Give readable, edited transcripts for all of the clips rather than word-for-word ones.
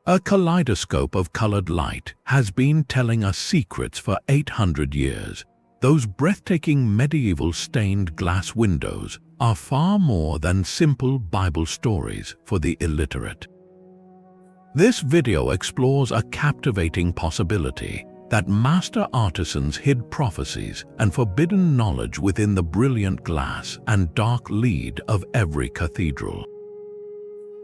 A kaleidoscope of colored light has been telling us secrets for 800 years. Those breathtaking medieval stained glass windows are far more than simple Bible stories for the illiterate. This video explores a captivating possibility that master artisans hid prophecies and forbidden knowledge within the brilliant glass and dark lead of every cathedral.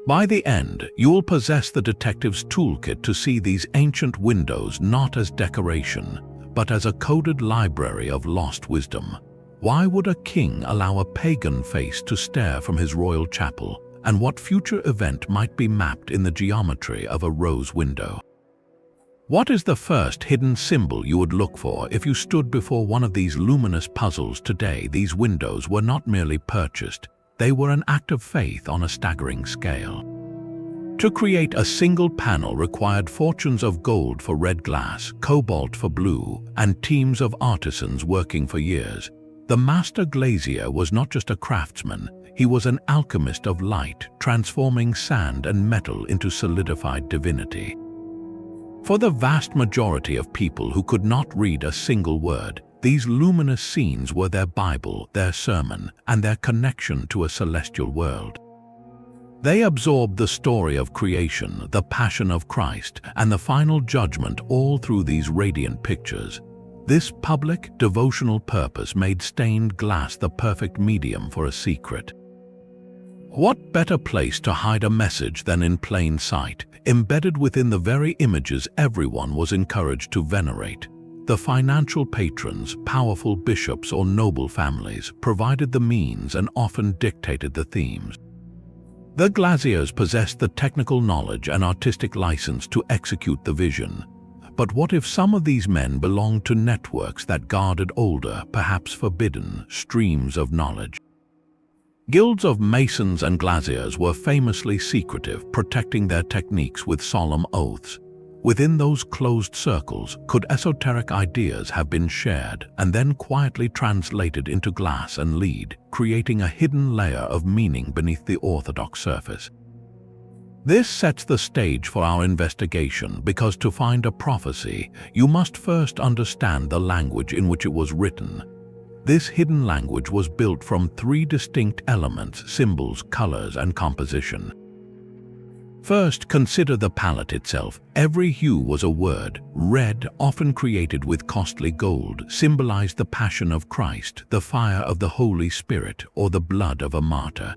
By the end, you will possess the detective's toolkit to see these ancient windows not as decoration, but as a coded library of lost wisdom. Why would a king allow a pagan face to stare from his royal chapel, and what future event might be mapped in the geometry of a rose window? What is the first hidden symbol you would look for if you stood before one of these luminous puzzles today? These windows were not merely purchased, they were an act of faith on a staggering scale. To create a single panel required fortunes of gold for red glass, cobalt for blue, and teams of artisans working for years. The master glazier was not just a craftsman, he was an alchemist of light, transforming sand and metal into solidified divinity. For the vast majority of people who could not read a single word, these luminous scenes were their Bible, their sermon, and their connection to a celestial world. They absorbed the story of creation, the passion of Christ, and the final judgment all through these radiant pictures. This public, devotional purpose made stained glass the perfect medium for a secret. What better place to hide a message than in plain sight, embedded within the very images everyone was encouraged to venerate? The financial patrons, powerful bishops or noble families provided the means and often dictated the themes. The glaziers possessed the technical knowledge and artistic license to execute the vision. But what if some of these men belonged to networks that guarded older, perhaps forbidden, streams of knowledge? Guilds of masons and glaziers were famously secretive, protecting their techniques with solemn oaths. Within those closed circles, could esoteric ideas have been shared and then quietly translated into glass and lead, creating a hidden layer of meaning beneath the orthodox surface? This sets the stage for our investigation because to find a prophecy, you must first understand the language in which it was written. This hidden language was built from three distinct elements: symbols, colors, and composition. First, consider the palette itself. Every hue was a word. Red, often created with costly gold, symbolized the passion of Christ, the fire of the Holy Spirit, or the blood of a martyr.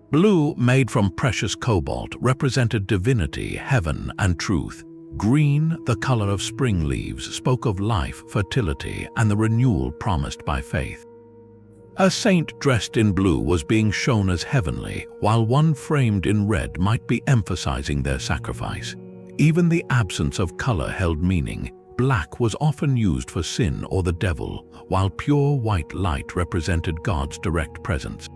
Blue, made from precious cobalt, represented divinity, heaven, and truth. Green, the color of spring leaves, spoke of life, fertility, and the renewal promised by faith. A saint dressed in blue was being shown as heavenly, while one framed in red might be emphasizing their sacrifice. Even the absence of color held meaning. Black was often used for sin or the devil, while pure white light represented God's direct presence.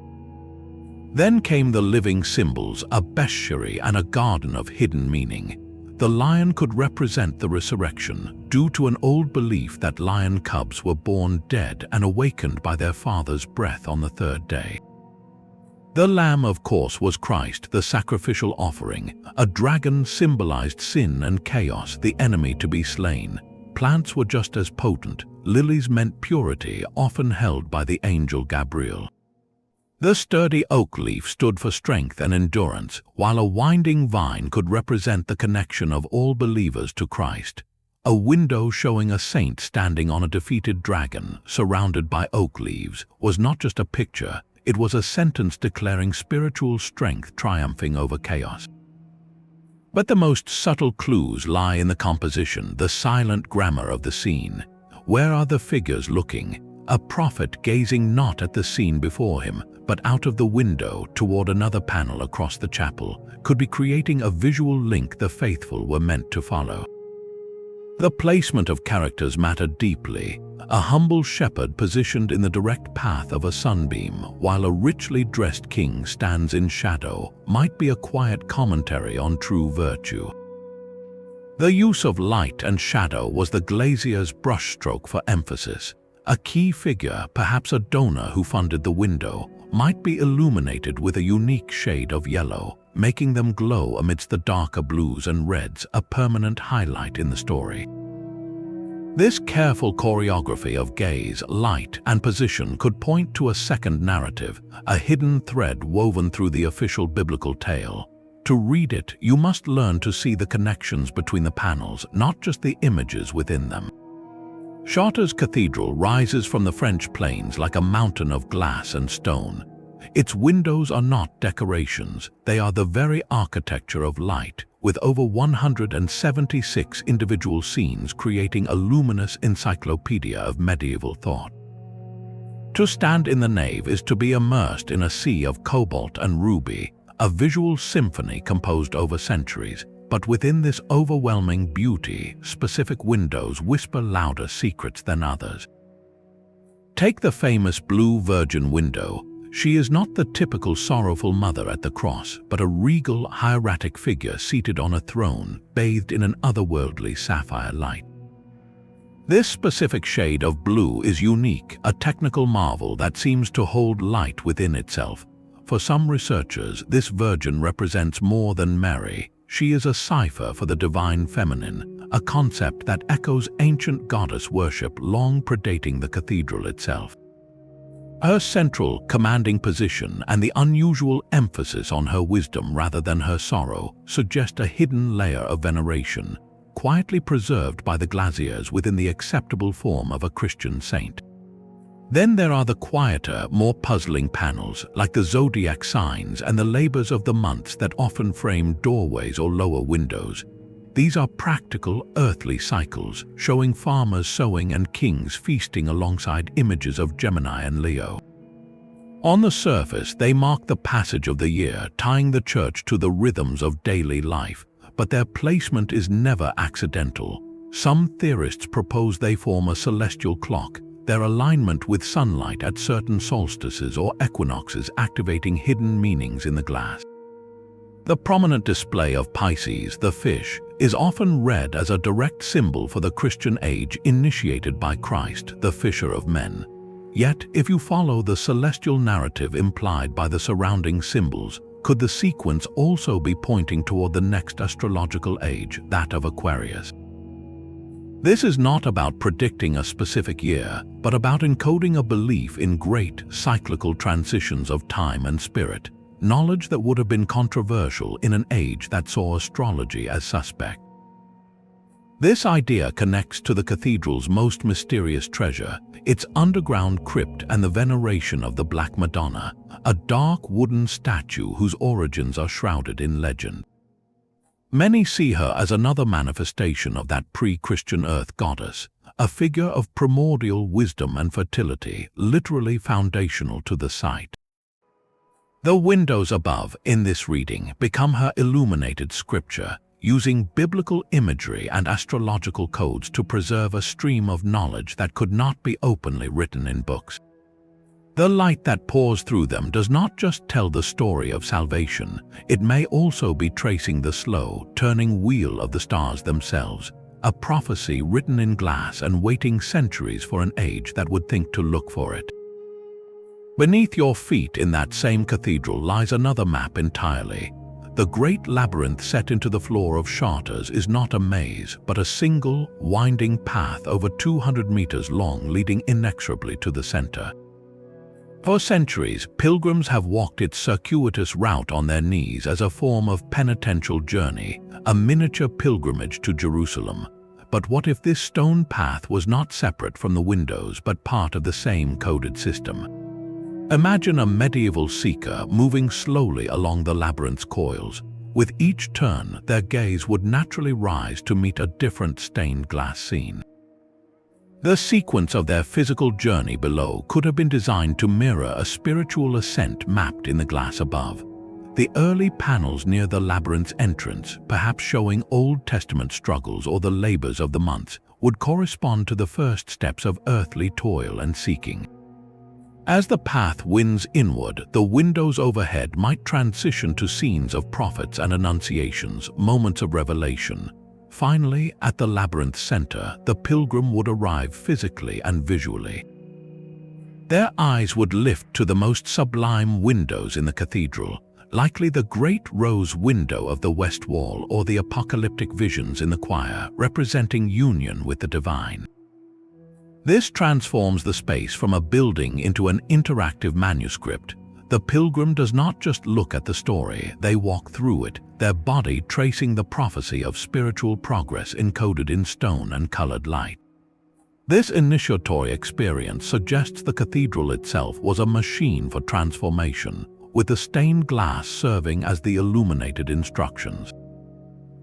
Then came the living symbols, a bestiary and a garden of hidden meaning. The lion could represent the resurrection, due to an old belief that lion cubs were born dead and awakened by their father's breath on the third day. The lamb, of course, was Christ, the sacrificial offering. A dragon symbolized sin and chaos, the enemy to be slain. Plants were just as potent. Lilies meant purity, often held by the angel Gabriel. The sturdy oak leaf stood for strength and endurance, while a winding vine could represent the connection of all believers to Christ. A window showing a saint standing on a defeated dragon, surrounded by oak leaves, was not just a picture, it was a sentence declaring spiritual strength triumphing over chaos. But the most subtle clues lie in the composition, the silent grammar of the scene. Where are the figures looking? A prophet gazing not at the scene before him, but out of the window toward another panel across the chapel, could be creating a visual link the faithful were meant to follow. The placement of characters mattered deeply. A humble shepherd positioned in the direct path of a sunbeam, while a richly dressed king stands in shadow, might be a quiet commentary on true virtue. The use of light and shadow was the glazier's brushstroke for emphasis. A key figure, perhaps a donor who funded the window, might be illuminated with a unique shade of yellow. making them glow amidst the darker blues and reds, a permanent highlight in the story. This careful choreography of gaze, light, and position could point to a second narrative, a hidden thread woven through the official biblical tale. To read it, you must learn to see the connections between the panels, not just the images within them. Chartres Cathedral rises from the French plains like a mountain of glass and stone. Its windows are not decorations, they are the very architecture of light, with over 176 individual scenes creating a luminous encyclopedia of medieval thought. To stand in the nave is to be immersed in a sea of cobalt and ruby, a visual symphony composed over centuries. But within this overwhelming beauty, specific windows whisper louder secrets than others. Take the famous Blue Virgin window. She is not the typical sorrowful mother at the cross, but a regal, hieratic figure seated on a throne, bathed in an otherworldly sapphire light. This specific shade of blue is unique, a technical marvel that seems to hold light within itself. For some researchers, this Virgin represents more than Mary. She is a cipher for the divine feminine, a concept that echoes ancient goddess worship long predating the cathedral itself. Her central, commanding position and the unusual emphasis on her wisdom rather than her sorrow suggest a hidden layer of veneration, quietly preserved by the glaziers within the acceptable form of a Christian saint. Then there are the quieter, more puzzling panels, like the zodiac signs and the labors of the months that often frame doorways or lower windows. These are practical, earthly cycles, showing farmers sowing and kings feasting alongside images of Gemini and Leo. On the surface, they mark the passage of the year, tying the church to the rhythms of daily life, but their placement is never accidental. Some theorists propose they form a celestial clock, their alignment with sunlight at certain solstices or equinoxes activating hidden meanings in the glass. The prominent display of Pisces, the fish, is often read as a direct symbol for the Christian age initiated by Christ, the fisher of men. Yet, if you follow the celestial narrative implied by the surrounding symbols, could the sequence also be pointing toward the next astrological age, that of Aquarius? This is not about predicting a specific year, but about encoding a belief in great, cyclical transitions of time and spirit, knowledge that would have been controversial in an age that saw astrology as suspect. This idea connects to the cathedral's most mysterious treasure, its underground crypt and the veneration of the Black Madonna, a dark wooden statue whose origins are shrouded in legend. Many see her as another manifestation of that pre-Christian earth goddess, a figure of primordial wisdom and fertility, literally foundational to the site. The windows above, in this reading, become her illuminated scripture, using biblical imagery and astrological codes to preserve a stream of knowledge that could not be openly written in books. The light that pours through them does not just tell the story of salvation, it may also be tracing the slow, turning wheel of the stars themselves, a prophecy written in glass and waiting centuries for an age that would think to look for it. Beneath your feet in that same cathedral lies another map entirely. The great labyrinth set into the floor of Chartres is not a maze, but a single, winding path over 200 meters long leading inexorably to the center. For centuries, pilgrims have walked its circuitous route on their knees as a form of penitential journey, a miniature pilgrimage to Jerusalem. But what if this stone path was not separate from the windows but part of the same coded system? Imagine a medieval seeker moving slowly along the labyrinth's coils. With each turn, their gaze would naturally rise to meet a different stained glass scene. The sequence of their physical journey below could have been designed to mirror a spiritual ascent mapped in the glass above. The early panels near the labyrinth's entrance, perhaps showing Old Testament struggles or the labors of the months, would correspond to the first steps of earthly toil and seeking. As the path winds inward, the windows overhead might transition to scenes of prophets and annunciations, moments of revelation. Finally, at the labyrinth's center, the pilgrim would arrive physically and visually. Their eyes would lift to the most sublime windows in the cathedral, likely the great rose window of the west wall or the apocalyptic visions in the choir representing union with the divine. This transforms the space from a building into an interactive manuscript. The pilgrim does not just look at the story, they walk through it, their body tracing the prophecy of spiritual progress encoded in stone and colored light. This initiatory experience suggests the cathedral itself was a machine for transformation, with the stained glass serving as the illuminated instructions.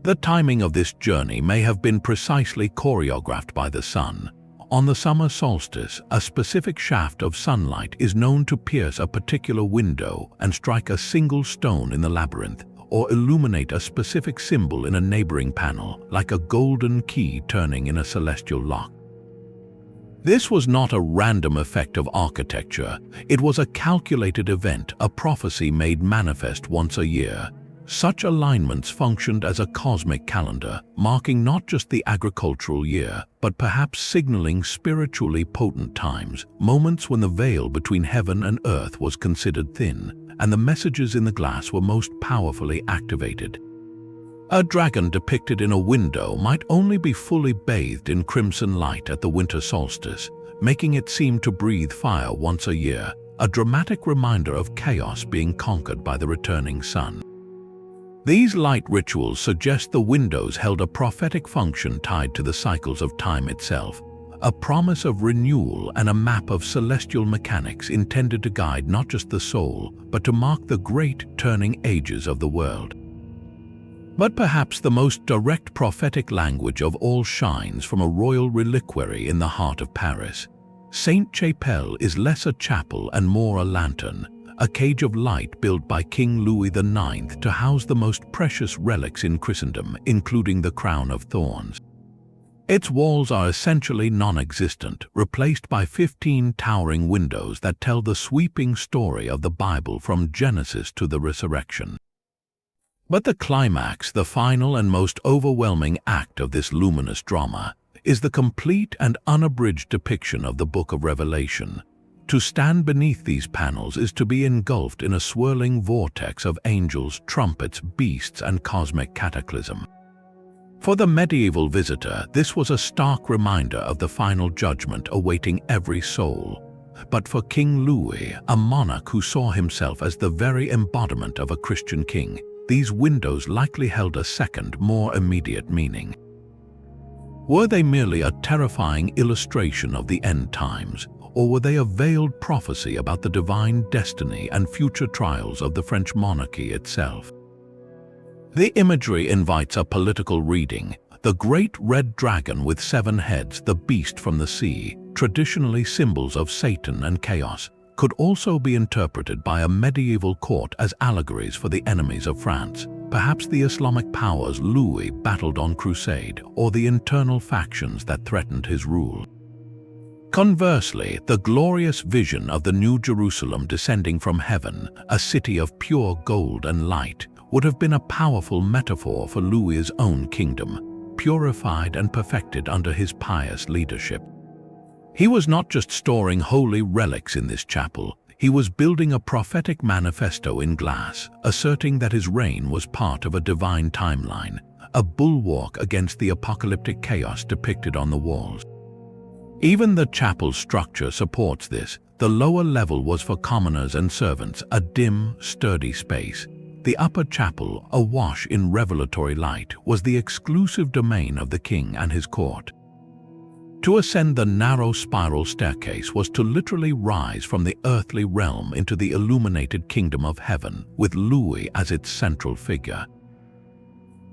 The timing of this journey may have been precisely choreographed by the sun. On the summer solstice, a specific shaft of sunlight is known to pierce a particular window and strike a single stone in the labyrinth, or illuminate a specific symbol in a neighboring panel, like a golden key turning in a celestial lock. This was not a random effect of architecture. It was a calculated event, a prophecy made manifest once a year. Such alignments functioned as a cosmic calendar, marking not just the agricultural year, but perhaps signaling spiritually potent times, moments when the veil between heaven and earth was considered thin, and the messages in the glass were most powerfully activated. A dragon depicted in a window might only be fully bathed in crimson light at the winter solstice, making it seem to breathe fire once a year, a dramatic reminder of chaos being conquered by the returning sun. These light rituals suggest the windows held a prophetic function tied to the cycles of time itself, a promise of renewal and a map of celestial mechanics intended to guide not just the soul, but to mark the great turning ages of the world. But perhaps the most direct prophetic language of all shines from a royal reliquary in the heart of Paris. Sainte-Chapelle is less a chapel and more a lantern, a cage of light built by King Louis IX to house the most precious relics in Christendom, including the crown of thorns. Its walls are essentially non-existent, replaced by 15 towering windows that tell the sweeping story of the Bible from Genesis to the resurrection. But the climax, the final and most overwhelming act of this luminous drama, is the complete and unabridged depiction of the Book of Revelation. To stand beneath these panels is to be engulfed in a swirling vortex of angels, trumpets, beasts, and cosmic cataclysm. For the medieval visitor, this was a stark reminder of the final judgment awaiting every soul. But for King Louis, a monarch who saw himself as the very embodiment of a Christian king, these windows likely held a second, more immediate meaning. Were they merely a terrifying illustration of the end times, or were they a veiled prophecy about the divine destiny and future trials of the French monarchy itself? The imagery invites a political reading. The great red dragon with 7 heads, the beast from the sea, traditionally symbols of Satan and chaos, could also be interpreted by a medieval court as allegories for the enemies of France, perhaps the Islamic powers Louis battled on crusade, or the internal factions that threatened his rule. Conversely, the glorious vision of the New Jerusalem descending from heaven, a city of pure gold and light, would have been a powerful metaphor for Louis's own kingdom, purified and perfected under his pious leadership. He was not just storing holy relics in this chapel, he was building a prophetic manifesto in glass, asserting that his reign was part of a divine timeline, a bulwark against the apocalyptic chaos depicted on the walls. Even the chapel's structure supports this. The lower level was for commoners and servants, a dim, sturdy space. The upper chapel, awash in revelatory light, was the exclusive domain of the king and his court. To ascend the narrow spiral staircase was to literally rise from the earthly realm into the illuminated kingdom of heaven, with Louis as its central figure.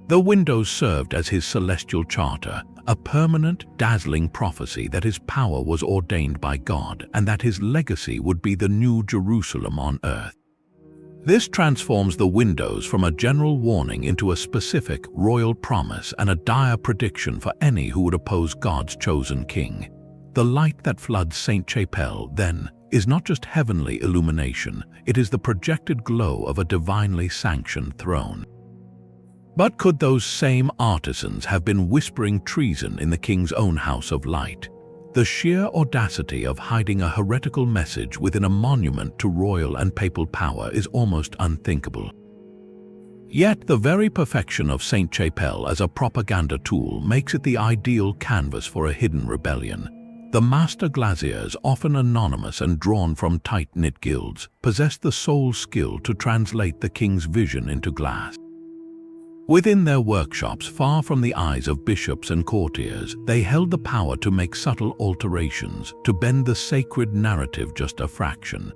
The windows served as his celestial charter, a permanent, dazzling prophecy that his power was ordained by God and that his legacy would be the new Jerusalem on earth. This transforms the windows from a general warning into a specific royal promise and a dire prediction for any who would oppose God's chosen king. The light that floods Sainte-Chapelle, then, is not just heavenly illumination, it is the projected glow of a divinely sanctioned throne. But could those same artisans have been whispering treason in the king's own house of light? The sheer audacity of hiding a heretical message within a monument to royal and papal power is almost unthinkable. Yet the very perfection of Sainte-Chapelle as a propaganda tool makes it the ideal canvas for a hidden rebellion. The master glaziers, often anonymous and drawn from tight-knit guilds, possessed the sole skill to translate the king's vision into glass. Within their workshops, far from the eyes of bishops and courtiers, they held the power to make subtle alterations, to bend the sacred narrative just a fraction.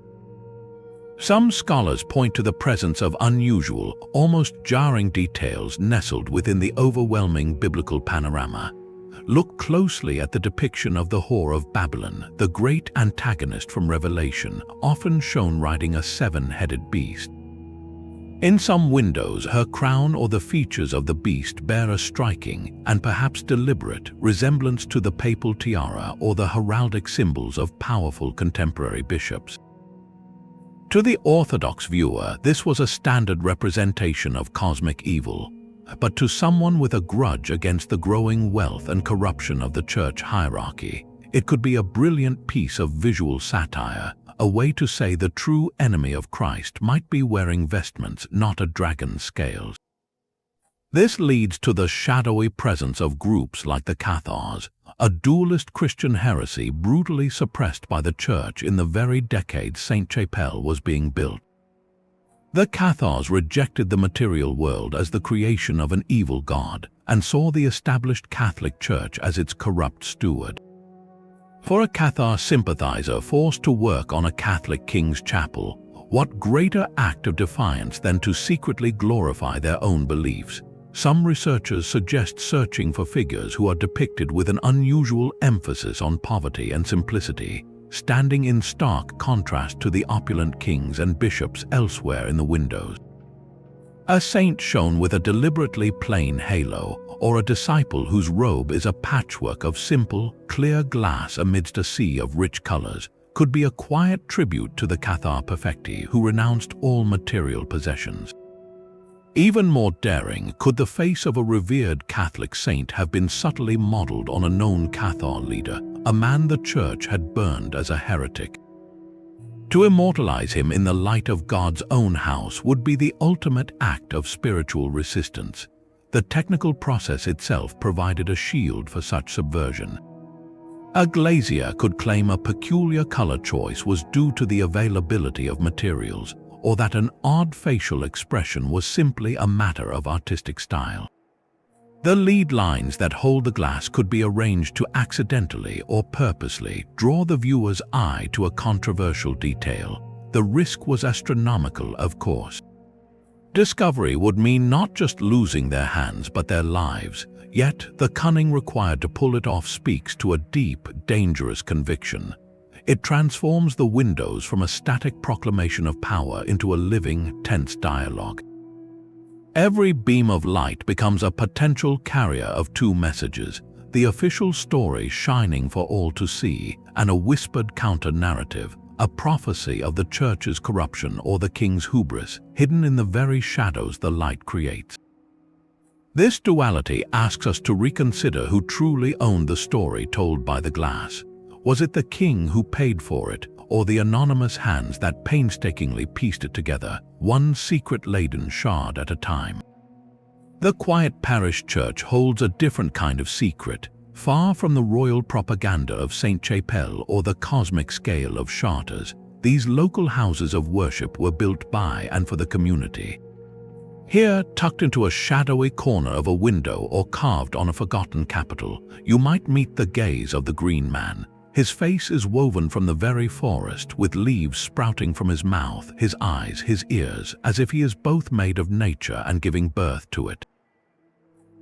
Some scholars point to the presence of unusual, almost jarring details nestled within the overwhelming biblical panorama. Look closely at the depiction of the whore of Babylon, the great antagonist from Revelation, often shown riding a seven-headed beast. In some windows, her crown or the features of the beast bear a striking, and perhaps deliberate, resemblance to the papal tiara or the heraldic symbols of powerful contemporary bishops. To the Orthodox viewer, this was a standard representation of cosmic evil, but to someone with a grudge against the growing wealth and corruption of the church hierarchy, it could be a brilliant piece of visual satire, a way to say the true enemy of Christ might be wearing vestments, not a dragon's scales. This leads to the shadowy presence of groups like the Cathars, a dualist Christian heresy brutally suppressed by the Church in the very decade Sainte-Chapelle was being built. The Cathars rejected the material world as the creation of an evil god and saw the established Catholic Church as its corrupt steward. For a Cathar sympathizer forced to work on a Catholic king's chapel, what greater act of defiance than to secretly glorify their own beliefs? Some researchers suggest searching for figures who are depicted with an unusual emphasis on poverty and simplicity, standing in stark contrast to the opulent kings and bishops elsewhere in the windows. A saint shown with a deliberately plain halo, or a disciple whose robe is a patchwork of simple, clear glass amidst a sea of rich colors, could be a quiet tribute to the Cathar perfecti who renounced all material possessions. Even more daring, could the face of a revered Catholic saint have been subtly modeled on a known Cathar leader, a man the Church had burned as a heretic? To immortalize him in the light of God's own house would be the ultimate act of spiritual resistance. The technical process itself provided a shield for such subversion. A glazier could claim a peculiar color choice was due to the availability of materials, or that an odd facial expression was simply a matter of artistic style. The lead lines that hold the glass could be arranged to accidentally or purposely draw the viewer's eye to a controversial detail. The risk was astronomical, of course. Discovery would mean not just losing their hands but their lives, yet the cunning required to pull it off speaks to a deep, dangerous conviction. It transforms the windows from a static proclamation of power into a living, tense dialogue. Every beam of light becomes a potential carrier of two messages, the official story shining for all to see, and a whispered counter-narrative, a prophecy of the Church's corruption or the king's hubris, hidden in the very shadows the light creates. This duality asks us to reconsider who truly owned the story told by the glass. Was it the king who paid for it, or the anonymous hands that painstakingly pieced it together, one secret-laden shard at a time? The quiet parish church holds a different kind of secret, far from the royal propaganda of Sainte-Chapelle or the cosmic scale of Chartres. These local houses of worship were built by and for the community. Here, tucked into a shadowy corner of a window or carved on a forgotten capital, you might meet the gaze of the green man. His face is woven from the very forest, with leaves sprouting from his mouth, his eyes, his ears, as if he is both made of nature and giving birth to it.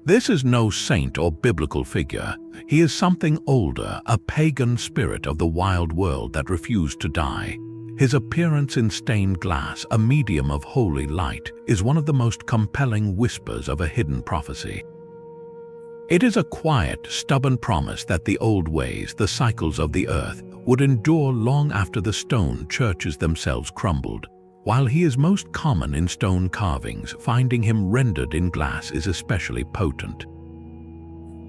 This is no saint or biblical figure. He is something older, a pagan spirit of the wild world that refused to die. His appearance in stained glass, a medium of holy light, is one of the most compelling whispers of a hidden prophecy. It is a quiet, stubborn promise that the old ways, the cycles of the earth, would endure long after the stone churches themselves crumbled. While he is most common in stone carvings, finding him rendered in glass is especially potent.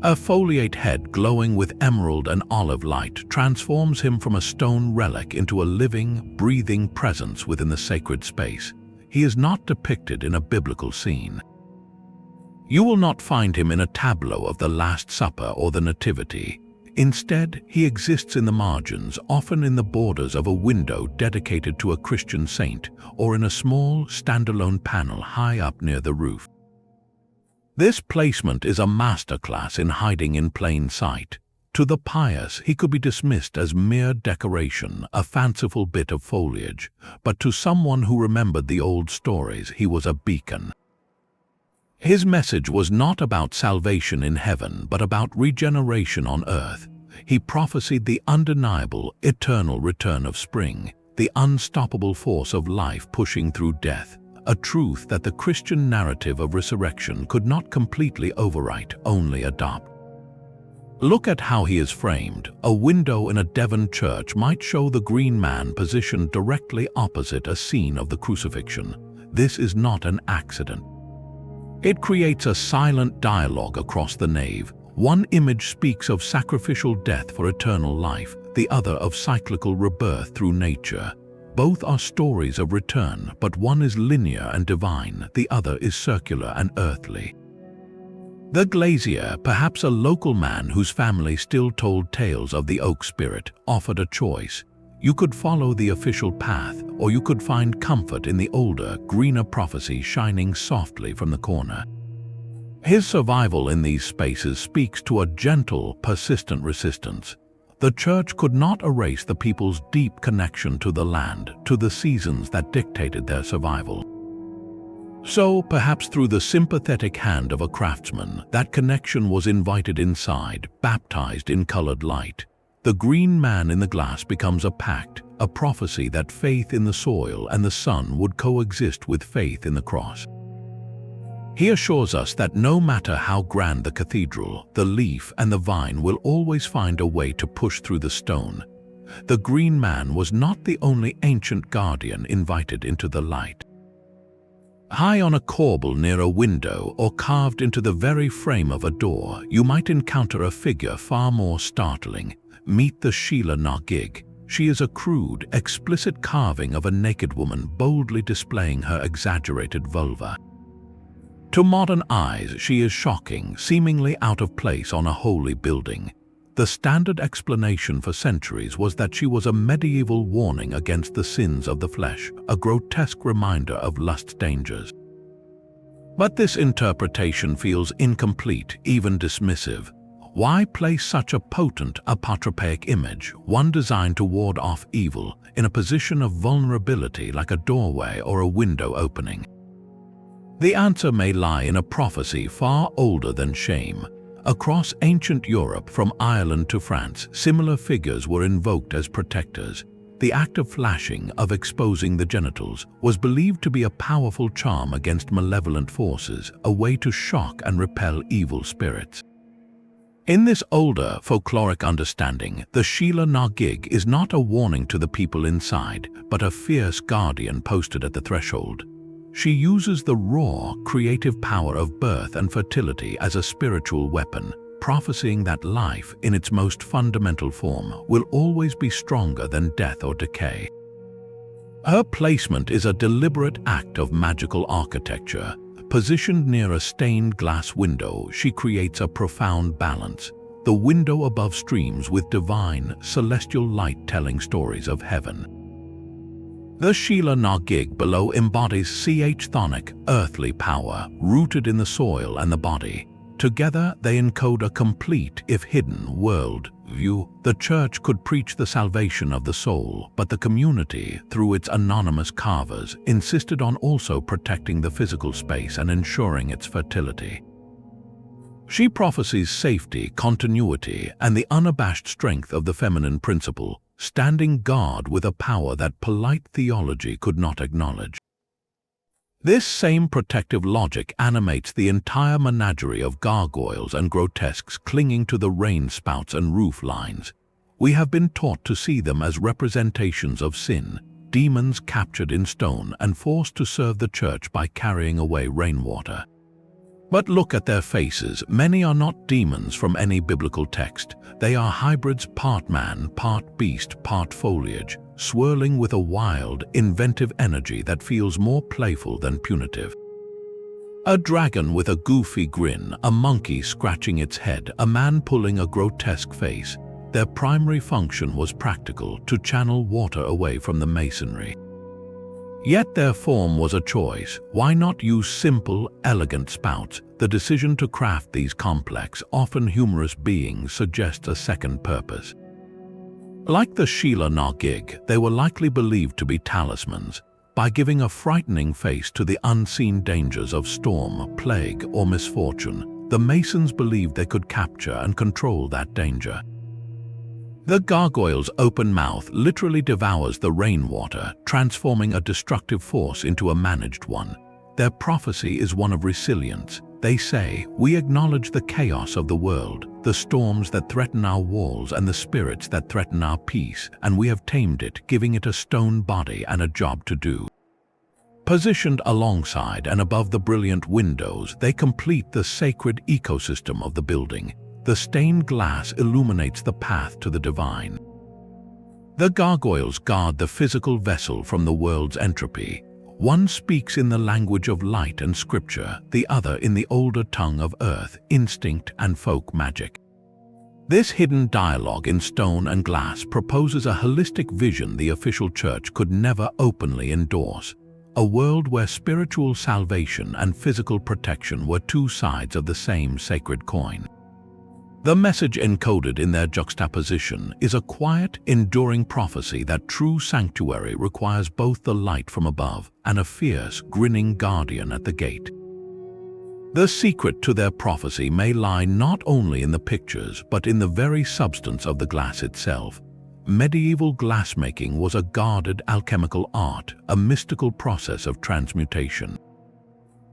A foliate head glowing with emerald and olive light transforms him from a stone relic into a living, breathing presence within the sacred space. he is not depicted in a biblical scene. You will not find him in a tableau of the Last Supper or the Nativity. Instead, he exists in the margins, often in the borders of a window dedicated to a Christian saint, or in a small, standalone panel high up near the roof. This placement is a masterclass in hiding in plain sight. To the pious, he could be dismissed as mere decoration, a fanciful bit of foliage, but to someone who remembered the old stories, he was a beacon. His message was not about salvation in heaven, but about regeneration on earth. He prophesied the undeniable, eternal return of spring, the unstoppable force of life pushing through death, a truth that the Christian narrative of resurrection could not completely overwrite, only adopt. Look at how he is framed. A window in a Devon church might show the green man positioned directly opposite a scene of the crucifixion. This is not an accident. It creates a silent dialogue across the nave. One image speaks of sacrificial death for eternal life, the other of cyclical rebirth through nature. Both are stories of return, but one is linear and divine, the other is circular and earthly. The glazier, perhaps a local man whose family still told tales of the oak spirit, offered a choice. You could follow the official path, or you could find comfort in the older, greener prophecy shining softly from the corner. His survival in these spaces speaks to a gentle, persistent resistance. The church could not erase the people's deep connection to the land, to the seasons that dictated their survival. So, perhaps through the sympathetic hand of a craftsman, that connection was invited inside, baptized in colored light. The green man in the glass becomes a pact, a prophecy that faith in the soil and the sun would coexist with faith in the cross. He assures us that no matter how grand the cathedral, the leaf and the vine will always find a way to push through the stone. The green man was not the only ancient guardian invited into the light. High on a corbel near a window or carved into the very frame of a door, you might encounter a figure far more startling. Meet the Sheila na gig. She is a crude, explicit carving of a naked woman boldly displaying her exaggerated vulva. To modern eyes, she is shocking, seemingly out of place on a holy building. The standard explanation for centuries was that she was a medieval warning against the sins of the flesh, a grotesque reminder of lust's dangers. But this interpretation feels incomplete, even dismissive. Why place such a potent apocalyptic image, one designed to ward off evil, in a position of vulnerability like a doorway or a window opening? The answer may lie in a prophecy far older than shame. Across ancient Europe, from Ireland to France, similar figures were invoked as protectors. The act of flashing, of exposing the genitals, was believed to be a powerful charm against malevolent forces, a way to shock and repel evil spirits. In this older, folkloric understanding, the Sheila na gig is not a warning to the people inside, but a fierce guardian posted at the threshold. She uses the raw, creative power of birth and fertility as a spiritual weapon, prophesying that life, in its most fundamental form, will always be stronger than death or decay. Her placement is a deliberate act of magical architecture. Positioned near a stained glass window, she creates a profound balance. The window above streams with divine, celestial light telling stories of heaven. The Sheila na gig below embodies chthonic, earthly power, rooted in the soil and the body. Together, they encode a complete, if hidden, world view. The church could preach the salvation of the soul, but the community, through its anonymous carvers, insisted on also protecting the physical space and ensuring its fertility. She prophesies safety, continuity, and the unabashed strength of the feminine principle, standing guard with a power that polite theology could not acknowledge. This same protective logic animates the entire menagerie of gargoyles and grotesques clinging to the rain spouts and roof lines. We have been taught to see them as representations of sin, demons captured in stone and forced to serve the church by carrying away rainwater. But look at their faces. Many are not demons from any biblical text. They are hybrids, part man, part beast, part foliage, swirling with a wild, inventive energy that feels more playful than punitive. A dragon with a goofy grin, a monkey scratching its head, a man pulling a grotesque face. Their primary function was practical, to channel water away from the masonry. Yet their form was a choice. Why not use simple, elegant spouts? The decision to craft these complex, often humorous beings suggests a second purpose. Like the Sheila na gig, they were likely believed to be talismans. By giving a frightening face to the unseen dangers of storm, plague, or misfortune, the Masons believed they could capture and control that danger. The gargoyle's open mouth literally devours the rainwater, transforming a destructive force into a managed one. Their prophecy is one of resilience. They say, "We acknowledge the chaos of the world, the storms that threaten our walls and the spirits that threaten our peace, and we have tamed it, giving it a stone body and a job to do." Positioned alongside and above the brilliant windows, they complete the sacred ecosystem of the building. The stained glass illuminates the path to the divine. The gargoyles guard the physical vessel from the world's entropy. One speaks in the language of light and scripture, the other in the older tongue of earth, instinct and folk magic. This hidden dialogue in stone and glass proposes a holistic vision the official church could never openly endorse. A world where spiritual salvation and physical protection were two sides of the same sacred coin. The message encoded in their juxtaposition is a quiet, enduring prophecy that true sanctuary requires both the light from above and a fierce, grinning guardian at the gate. The secret to their prophecy may lie not only in the pictures but in the very substance of the glass itself. Medieval glassmaking was a guarded alchemical art, a mystical process of transmutation.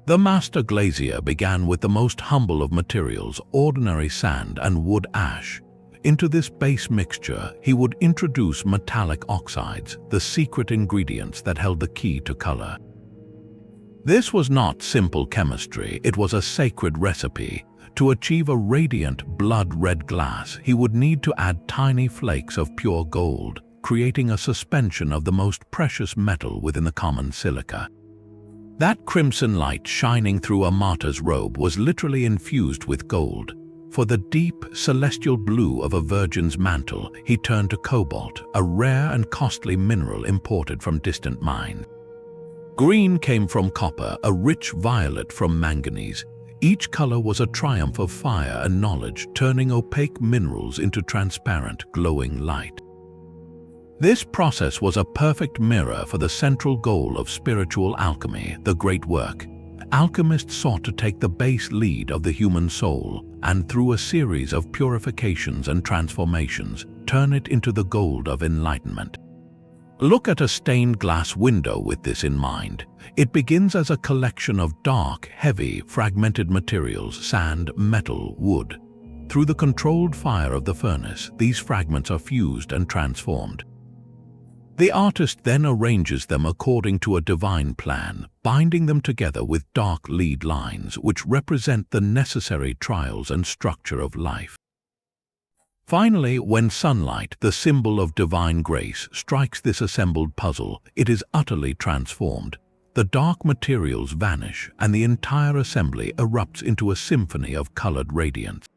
The master glazier began with the most humble of materials, ordinary sand and wood ash. Into this base mixture, he would introduce metallic oxides, the secret ingredients that held the key to color. This was not simple chemistry, it was a sacred recipe. To achieve a radiant, blood-red glass, he would need to add tiny flakes of pure gold, creating a suspension of the most precious metal within the common silica. That crimson light shining through a martyr's robe was literally infused with gold. For the deep, celestial blue of a virgin's mantle, he turned to cobalt, a rare and costly mineral imported from distant mines. Green came from copper, a rich violet from manganese. Each color was a triumph of fire and knowledge, turning opaque minerals into transparent, glowing light. This process was a perfect mirror for the central goal of spiritual alchemy, the great work. Alchemists sought to take the base lead of the human soul and, through a series of purifications and transformations, turn it into the gold of enlightenment. Look at a stained glass window with this in mind. It begins as a collection of dark, heavy, fragmented materials, sand, metal, wood. Through the controlled fire of the furnace, these fragments are fused and transformed. The artist then arranges them according to a divine plan, binding them together with dark lead lines which represent the necessary trials and structure of life. Finally, when sunlight, the symbol of divine grace, strikes this assembled puzzle, it is utterly transformed. The dark materials vanish, and the entire assembly erupts into a symphony of colored radiance.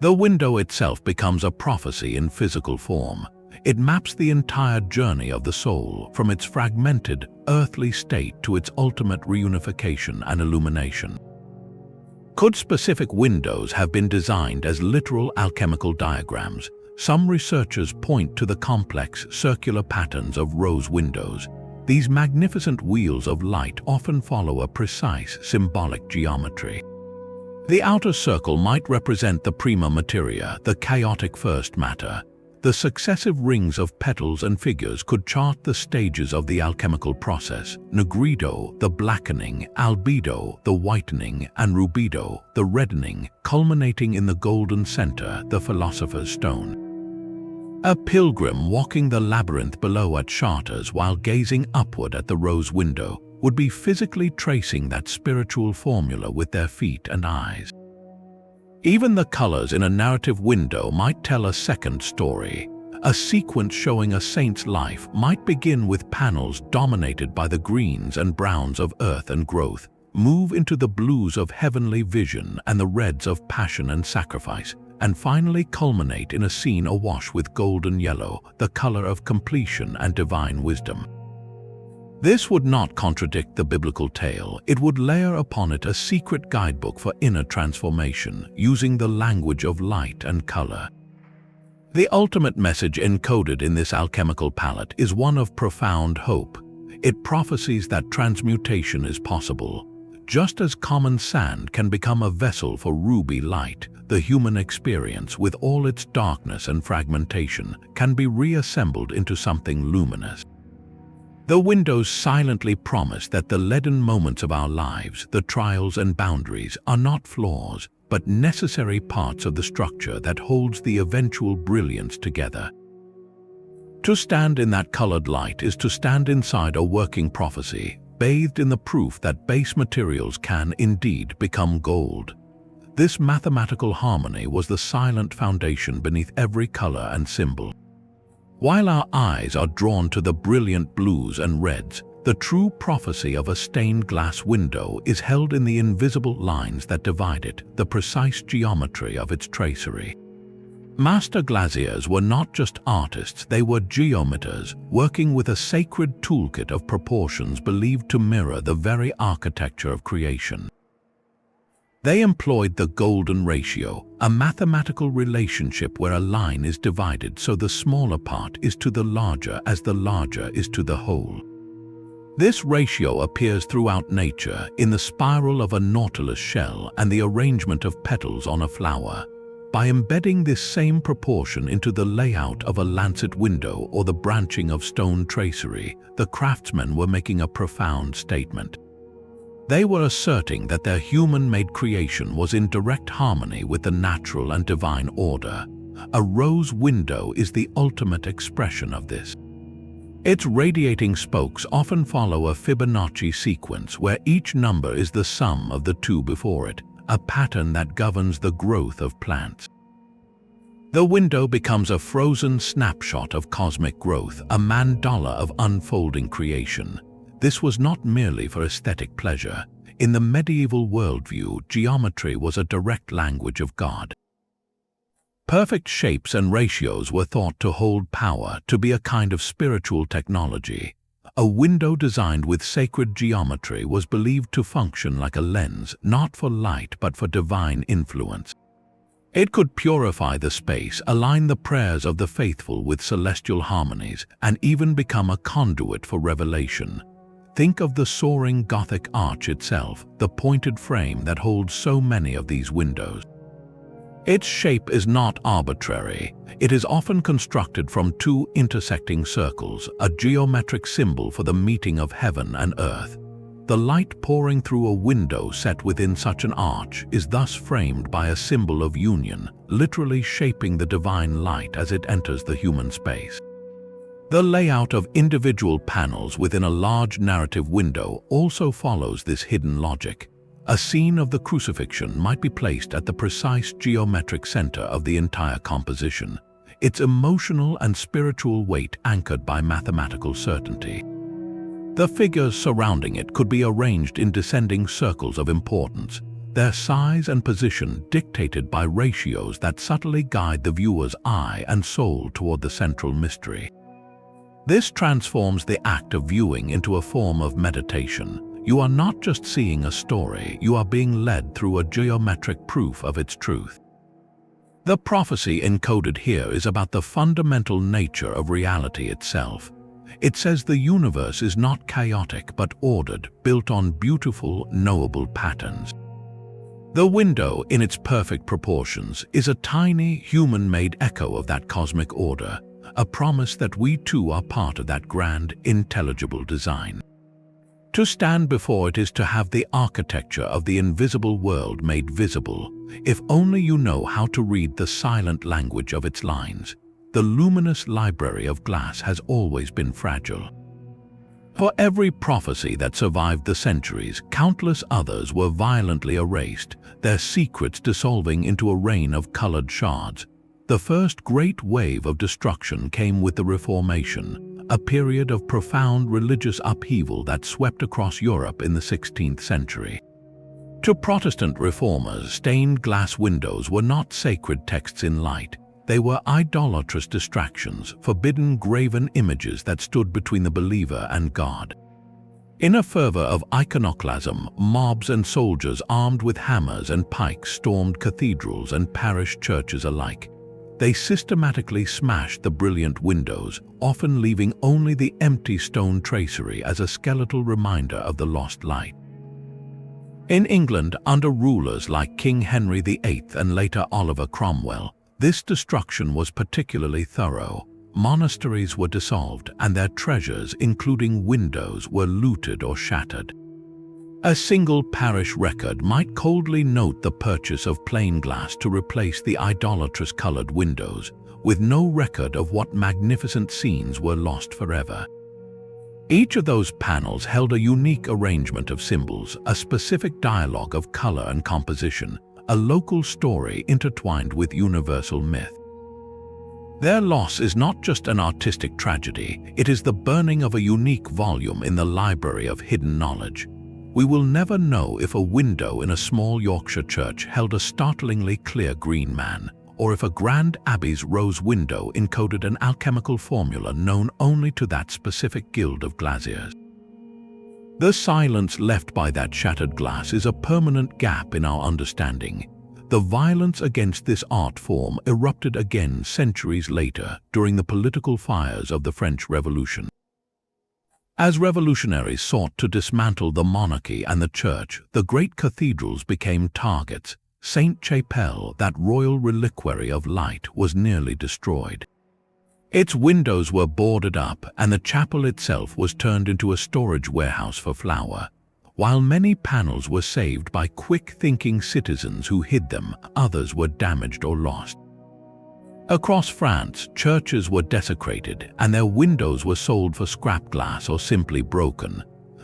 The window itself becomes a prophecy in physical form. It maps the entire journey of the soul, from its fragmented, earthly state to its ultimate reunification and illumination. Could specific windows have been designed as literal alchemical diagrams? Some researchers point to the complex, circular patterns of rose windows. These magnificent wheels of light often follow a precise, symbolic geometry. The outer circle might represent the prima materia, the chaotic first matter. The successive rings of petals and figures could chart the stages of the alchemical process: nigredo, the blackening; albedo, the whitening; and rubedo, the reddening, culminating in the golden center, the philosopher's stone. A pilgrim walking the labyrinth below at Chartres while gazing upward at the rose window would be physically tracing that spiritual formula with their feet and eyes. Even the colors in a narrative window might tell a second story. A sequence showing a saint's life might begin with panels dominated by the greens and browns of earth and growth, move into the blues of heavenly vision and the reds of passion and sacrifice, and finally culminate in a scene awash with golden yellow, the color of completion and divine wisdom. This would not contradict the biblical tale. It would layer upon it a secret guidebook for inner transformation, using the language of light and color. The ultimate message encoded in this alchemical palette is one of profound hope. It prophesies that transmutation is possible. Just as common sand can become a vessel for ruby light, the human experience, with all its darkness and fragmentation, can be reassembled into something luminous. The windows silently promise that the leaden moments of our lives, the trials and boundaries, are not flaws, but necessary parts of the structure that holds the eventual brilliance together. To stand in that colored light is to stand inside a working prophecy, bathed in the proof that base materials can indeed become gold. This mathematical harmony was the silent foundation beneath every color and symbol. While our eyes are drawn to the brilliant blues and reds, the true prophecy of a stained glass window is held in the invisible lines that divide it, the precise geometry of its tracery. Master glaziers were not just artists, they were geometers, working with a sacred toolkit of proportions believed to mirror the very architecture of creation. They employed the golden ratio, a mathematical relationship where a line is divided so the smaller part is to the larger as the larger is to the whole. This ratio appears throughout nature, in the spiral of a nautilus shell and the arrangement of petals on a flower. By embedding this same proportion into the layout of a lancet window or the branching of stone tracery, the craftsmen were making a profound statement. They were asserting that their human-made creation was in direct harmony with the natural and divine order. A rose window is the ultimate expression of this. Its radiating spokes often follow a Fibonacci sequence where each number is the sum of the two before it, a pattern that governs the growth of plants. The window becomes a frozen snapshot of cosmic growth, a mandala of unfolding creation. This was not merely for aesthetic pleasure. In the medieval worldview, geometry was a direct language of God. Perfect shapes and ratios were thought to hold power, to be a kind of spiritual technology. A window designed with sacred geometry was believed to function like a lens, not for light but for divine influence. It could purify the space, align the prayers of the faithful with celestial harmonies, and even become a conduit for revelation. Think of the soaring Gothic arch itself, the pointed frame that holds so many of these windows. Its shape is not arbitrary. It is often constructed from two intersecting circles, a geometric symbol for the meeting of heaven and earth. The light pouring through a window set within such an arch is thus framed by a symbol of union, literally shaping the divine light as it enters the human space. The layout of individual panels within a large narrative window also follows this hidden logic. A scene of the crucifixion might be placed at the precise geometric center of the entire composition, its emotional and spiritual weight anchored by mathematical certainty. The figures surrounding it could be arranged in descending circles of importance, their size and position dictated by ratios that subtly guide the viewer's eye and soul toward the central mystery. This transforms the act of viewing into a form of meditation. You are not just seeing a story, you are being led through a geometric proof of its truth. The prophecy encoded here is about the fundamental nature of reality itself. It says the universe is not chaotic but ordered, built on beautiful, knowable patterns. The window, in its perfect proportions, is a tiny, human-made echo of that cosmic order, a promise that we too are part of that grand, intelligible design. To stand before it is to have the architecture of the invisible world made visible, if only you know how to read the silent language of its lines. The luminous library of glass has always been fragile. For every prophecy that survived the centuries, countless others were violently erased, their secrets dissolving into a rain of colored shards. The first great wave of destruction came with the Reformation, a period of profound religious upheaval that swept across Europe in the 16th century. To Protestant reformers, stained glass windows were not sacred texts in light. They were idolatrous distractions, forbidden graven images that stood between the believer and God. In a fervor of iconoclasm, mobs and soldiers armed with hammers and pikes stormed cathedrals and parish churches alike. They systematically smashed the brilliant windows, often leaving only the empty stone tracery as a skeletal reminder of the lost light. In England, under rulers like King Henry VIII and later Oliver Cromwell, this destruction was particularly thorough. Monasteries were dissolved and their treasures, including windows, were looted or shattered. A single parish record might coldly note the purchase of plain glass to replace the idolatrous colored windows, with no record of what magnificent scenes were lost forever. Each of those panels held a unique arrangement of symbols, a specific dialogue of color and composition, a local story intertwined with universal myth. Their loss is not just an artistic tragedy, it is the burning of a unique volume in the library of hidden knowledge. We will never know if a window in a small Yorkshire church held a startlingly clear green man, or if a grand abbey's rose window encoded an alchemical formula known only to that specific guild of glaziers. The silence left by that shattered glass is a permanent gap in our understanding. The violence against this art form erupted again centuries later during the political fires of the French Revolution. As revolutionaries sought to dismantle the monarchy and the church, the great cathedrals became targets. Sainte-Chapelle, that royal reliquary of light, was nearly destroyed. Its windows were boarded up and the chapel itself was turned into a storage warehouse for flour. While many panels were saved by quick-thinking citizens who hid them, others were damaged or lost. Across France, churches were desecrated and their windows were sold for scrap glass or simply broken.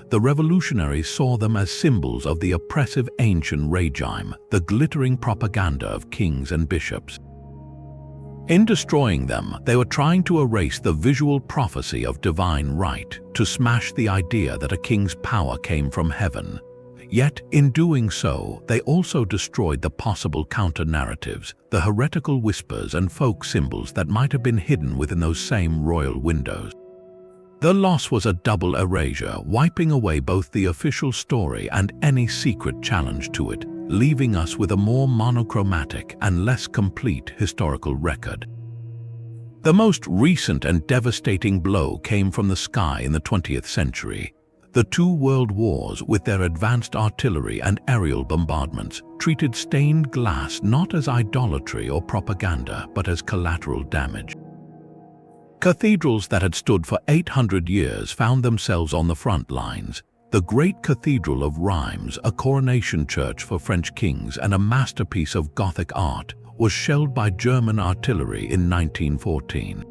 The revolutionaries saw them as symbols of the oppressive ancient regime, the glittering propaganda of kings and bishops. In destroying them, they were trying to erase the visual prophecy of divine right, to smash the idea that a king's power came from heaven. Yet, in doing so, they also destroyed the possible counter-narratives, the heretical whispers and folk symbols that might have been hidden within those same royal windows. The loss was a double erasure, wiping away both the official story and any secret challenge to it, leaving us with a more monochromatic and less complete historical record. The most recent and devastating blow came from the sky in the 20th century. The two world wars, with their advanced artillery and aerial bombardments, treated stained glass not as idolatry or propaganda, but as collateral damage. Cathedrals that had stood for 800 years found themselves on the front lines. The Great Cathedral of Reims, a coronation church for French kings and a masterpiece of Gothic art, was shelled by German artillery in 1914.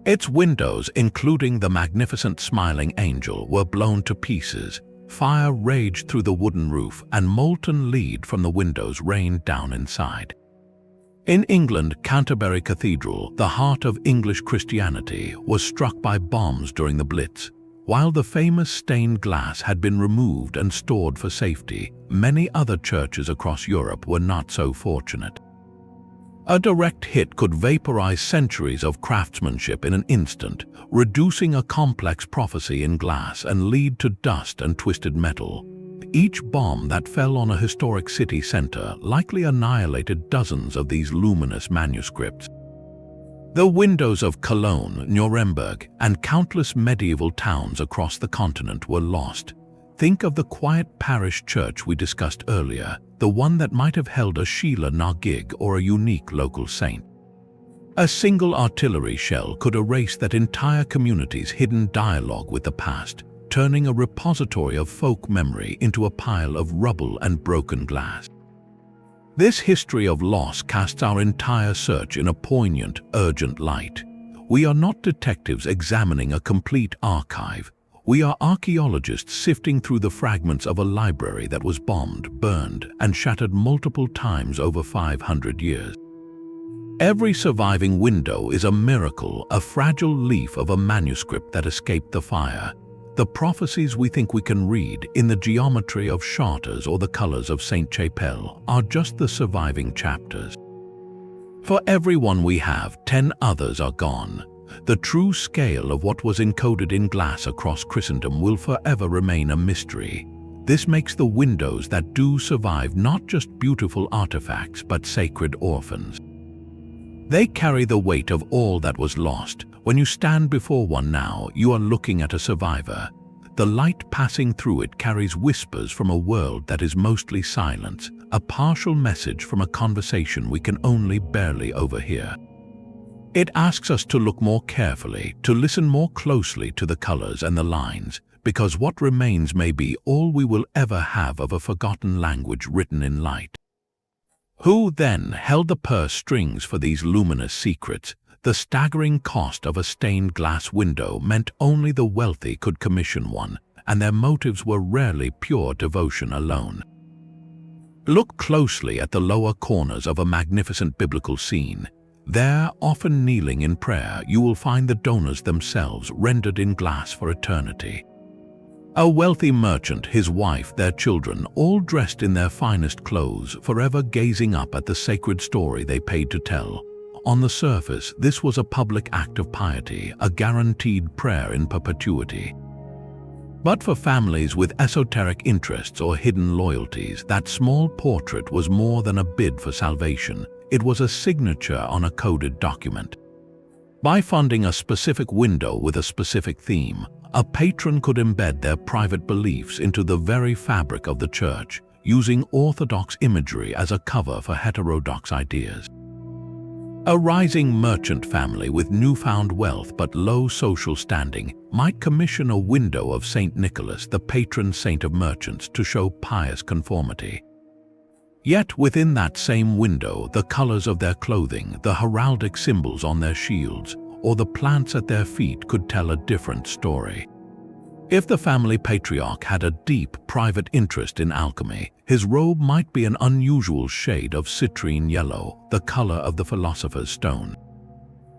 Its windows, including the magnificent smiling angel, were blown to pieces. Fire raged through the wooden roof and molten lead from the windows rained down inside. In England, Canterbury Cathedral, the heart of English Christianity, was struck by bombs during the Blitz. While the famous stained glass had been removed and stored for safety, many other churches across Europe were not so fortunate. A direct hit could vaporize centuries of craftsmanship in an instant, reducing a complex prophecy in glass and lead to dust and twisted metal. Each bomb that fell on a historic city center likely annihilated dozens of these luminous manuscripts. The windows of Cologne, Nuremberg, and countless medieval towns across the continent were lost. Think of the quiet parish church we discussed earlier, the one that might have held a Sheila na gig or a unique local saint. A single artillery shell could erase that entire community's hidden dialogue with the past, turning a repository of folk memory into a pile of rubble and broken glass. This history of loss casts our entire search in a poignant, urgent light. We are not detectives examining a complete archive. We are archaeologists sifting through the fragments of a library that was bombed, burned, and shattered multiple times over 500 years. Every surviving window is a miracle, a fragile leaf of a manuscript that escaped the fire. The prophecies we think we can read in the geometry of Chartres or the colors of Sainte-Chapelle are just the surviving chapters. For every one we have, 10 others are gone. The true scale of what was encoded in glass across Christendom will forever remain a mystery. This makes the windows that do survive not just beautiful artifacts but sacred orphans. They carry the weight of all that was lost. When you stand before one now, you are looking at a survivor. The light passing through it carries whispers from a world that is mostly silence, a partial message from a conversation we can only barely overhear. It asks us to look more carefully, to listen more closely to the colors and the lines, because what remains may be all we will ever have of a forgotten language written in light. Who then held the purse strings for these luminous secrets? The staggering cost of a stained glass window meant only the wealthy could commission one, and their motives were rarely pure devotion alone. Look closely at the lower corners of a magnificent biblical scene. There, often kneeling in prayer, you will find the donors themselves rendered in glass for eternity. A wealthy merchant, his wife, their children, all dressed in their finest clothes, forever gazing up at the sacred story they paid to tell. On the surface, this was a public act of piety, a guaranteed prayer in perpetuity. But for families with esoteric interests or hidden loyalties, that small portrait was more than a bid for salvation. It was a signature on a coded document. By funding a specific window with a specific theme, a patron could embed their private beliefs into the very fabric of the church, using orthodox imagery as a cover for heterodox ideas. A rising merchant family with newfound wealth but low social standing might commission a window of Saint Nicholas, the patron saint of merchants, to show pious conformity. Yet within that same window, the colors of their clothing, the heraldic symbols on their shields, or the plants at their feet could tell a different story. If the family patriarch had a deep, private interest in alchemy, his robe might be an unusual shade of citrine yellow, the color of the philosopher's stone.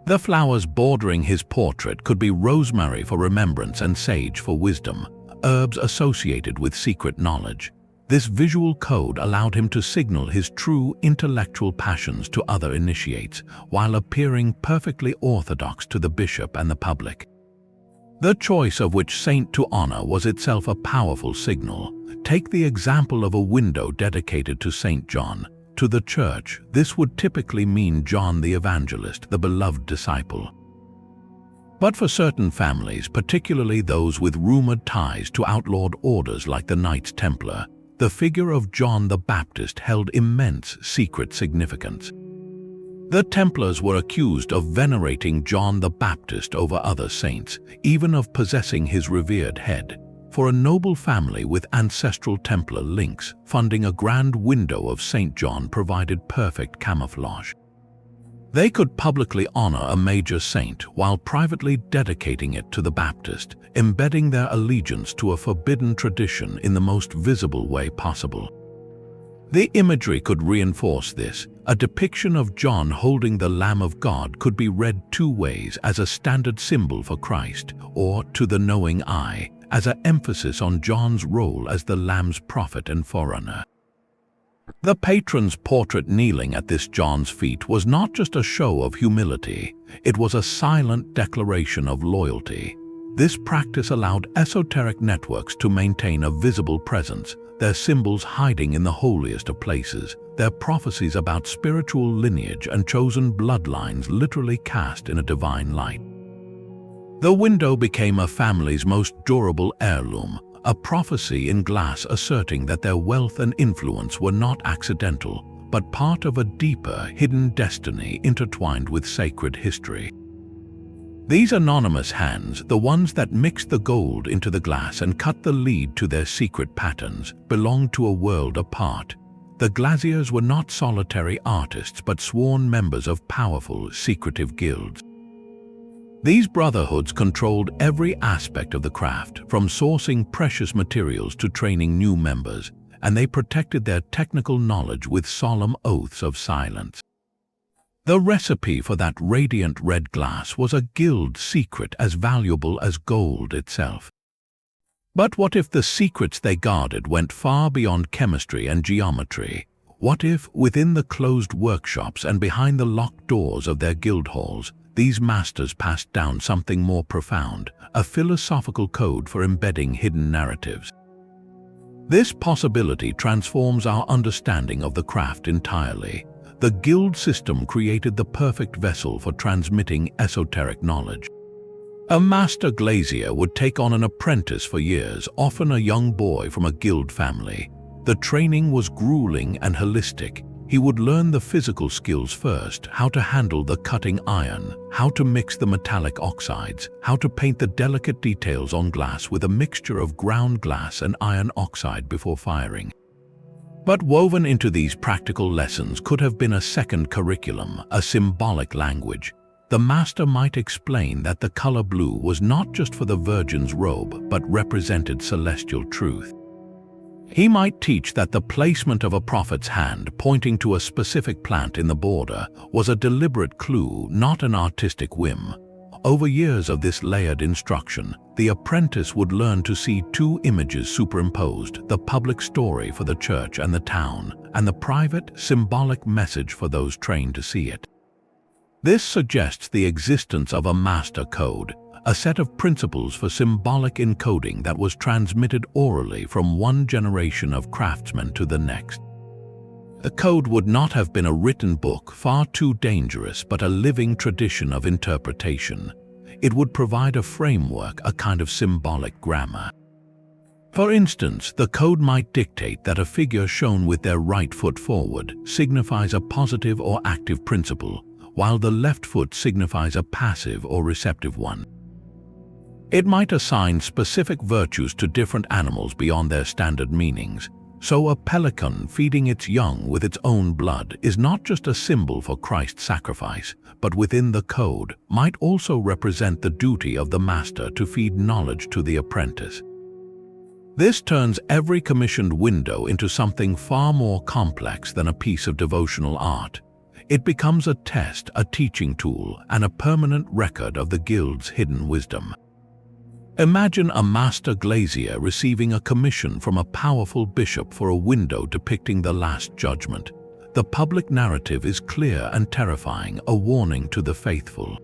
The flowers bordering his portrait could be rosemary for remembrance and sage for wisdom, herbs associated with secret knowledge. This visual code allowed him to signal his true intellectual passions to other initiates, while appearing perfectly orthodox to the bishop and the public. The choice of which saint to honor was itself a powerful signal. Take the example of a window dedicated to Saint John. To the church, this would typically mean John the Evangelist, the beloved disciple. But for certain families, particularly those with rumored ties to outlawed orders like the Knights Templar, the figure of John the Baptist held immense secret significance. The Templars were accused of venerating John the Baptist over other saints, even of possessing his revered head. For a noble family with ancestral Templar links, funding a grand window of Saint John provided perfect camouflage. They could publicly honor a major saint while privately dedicating it to the Baptist, embedding their allegiance to a forbidden tradition in the most visible way possible. The imagery could reinforce this. A depiction of John holding the Lamb of God could be read two ways: as a standard symbol for Christ, or, to the knowing eye, as an emphasis on John's role as the Lamb's prophet and forerunner. The patron's portrait kneeling at this John's feet was not just a show of humility, it was a silent declaration of loyalty. This practice allowed esoteric networks to maintain a visible presence, their symbols hiding in the holiest of places, their prophecies about spiritual lineage and chosen bloodlines literally cast in a divine light. The window became a family's most durable heirloom, a prophecy in glass asserting that their wealth and influence were not accidental, but part of a deeper, hidden destiny intertwined with sacred history. These anonymous hands, the ones that mixed the gold into the glass and cut the lead to their secret patterns, belonged to a world apart. The glaziers were not solitary artists but sworn members of powerful, secretive guilds. These brotherhoods controlled every aspect of the craft, from sourcing precious materials to training new members, and they protected their technical knowledge with solemn oaths of silence. The recipe for that radiant red glass was a guild secret as valuable as gold itself. But what if the secrets they guarded went far beyond chemistry and geometry? What if, within the closed workshops and behind the locked doors of their guild halls, these masters passed down something more profound, a philosophical code for embedding hidden narratives? This possibility transforms our understanding of the craft entirely. The guild system created the perfect vessel for transmitting esoteric knowledge. A master glazier would take on an apprentice for years, often a young boy from a guild family. The training was grueling and holistic. He would learn the physical skills first, how to handle the cutting iron, how to mix the metallic oxides, how to paint the delicate details on glass with a mixture of ground glass and iron oxide before firing. But woven into these practical lessons could have been a second curriculum, a symbolic language. The master might explain that the color blue was not just for the virgin's robe, but represented celestial truth. He might teach that the placement of a prophet's hand pointing to a specific plant in the border was a deliberate clue, not an artistic whim. Over years of this layered instruction, the apprentice would learn to see two images superimposed: the public story for the church and the town, and the private, symbolic message for those trained to see it. This suggests the existence of a master code, a set of principles for symbolic encoding that was transmitted orally from one generation of craftsmen to the next. The code would not have been a written book, far too dangerous, but a living tradition of interpretation. It would provide a framework, a kind of symbolic grammar. For instance, the code might dictate that a figure shown with their right foot forward signifies a positive or active principle, while the left foot signifies a passive or receptive one. It might assign specific virtues to different animals beyond their standard meanings. So a pelican feeding its young with its own blood is not just a symbol for Christ's sacrifice, but within the code might also represent the duty of the master to feed knowledge to the apprentice. This turns every commissioned window into something far more complex than a piece of devotional art. It becomes a test, a teaching tool, and a permanent record of the guild's hidden wisdom. Imagine a master glazier receiving a commission from a powerful bishop for a window depicting the Last Judgment. The public narrative is clear and terrifying, a warning to the faithful.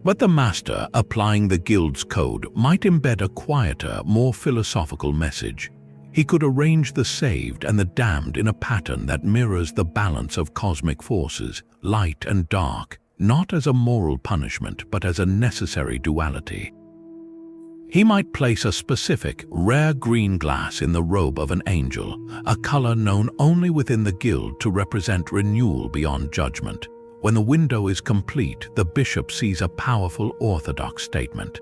But the master, applying the guild's code, might embed a quieter, more philosophical message. He could arrange the saved and the damned in a pattern that mirrors the balance of cosmic forces, light and dark, not as a moral punishment, but as a necessary duality. He might place a specific, rare green glass in the robe of an angel, a color known only within the guild to represent renewal beyond judgment. When the window is complete, the bishop sees a powerful orthodox statement.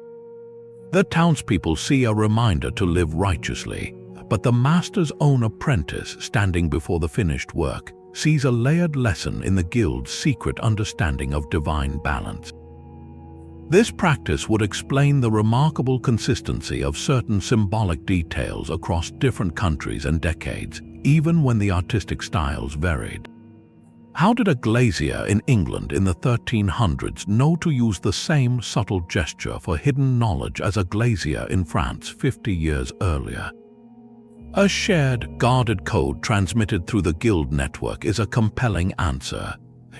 The townspeople see a reminder to live righteously, but the master's own apprentice, standing before the finished work, sees a layered lesson in the guild's secret understanding of divine balance. This practice would explain the remarkable consistency of certain symbolic details across different countries and decades, even when the artistic styles varied. How did a glazier in England in the 1300s know to use the same subtle gesture for hidden knowledge as a glazier in France 50 years earlier? A shared, guarded code transmitted through the guild network is a compelling answer.